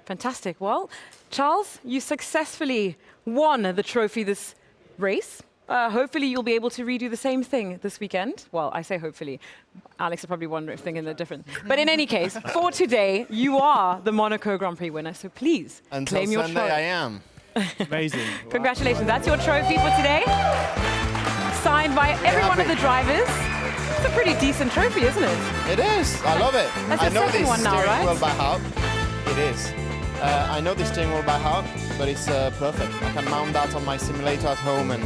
Fantastic. Well, Charles, you successfully won the trophy this race. Hopefully you'll be able to redo the same thing this weekend. Well, I say hopefully. Alex is probably wondering if thinking they're different. But in any case, for today, you are the Monaco Grand Prix winner. So please claim your Sunday trophy. I am. Amazing. Congratulations. That's your trophy for today. Signed by every one of the drivers. It's a pretty decent trophy, isn't it? It is. I love it. That's I the know second this one now, steering right? wheel by heart. It is. I know this steering wheel by heart, but it's perfect. I can mount that on my simulator at home and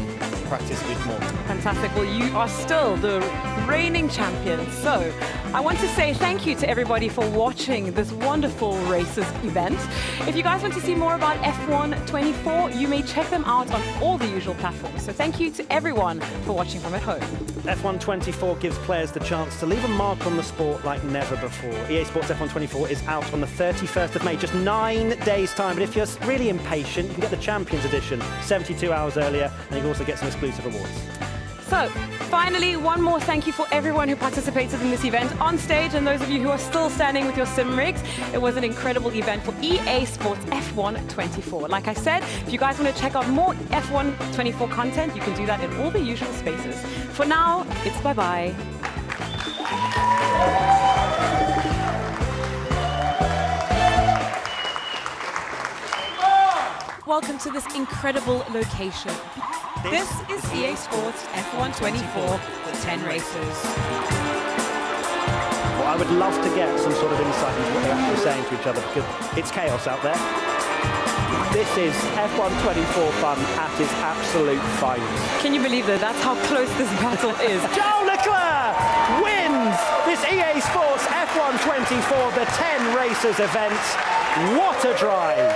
practice a bit more. Fantastic. Well, you are still the reigning champion. So I want to say thank you to everybody for watching this wonderful RACERS event. If you guys want to see more about F1 24, you may check them out on all the usual platforms. So thank you to everyone for watching from at home. F1 24 gives players the chance to leave a mark on the sport like never before. EA Sports F1 24 is out on the 31st of May, just 9 days' time. But if you're really impatient, you can get the Champions Edition 72 hours earlier, and you can also get some exclusive awards. So, finally, one more thank you for everyone who participated in this event on stage, and those of you who are still standing with your sim rigs. It was an incredible event for EA Sports F1 24. Like I said, if you guys want to check out more F1 24 content, you can do that in all the usual spaces. For now, it's bye-bye. Welcome to this incredible location. This is EA Sports F1 24, the 10 races. Well, I would love to get some sort of insight into what they're actually saying to each other, because it's chaos out there. This is F1 24 fun at its absolute finest. Can you believe that? That's how close this battle is. Charles Leclerc wins this EA Sports F1 24, the 10 races event. What a drive!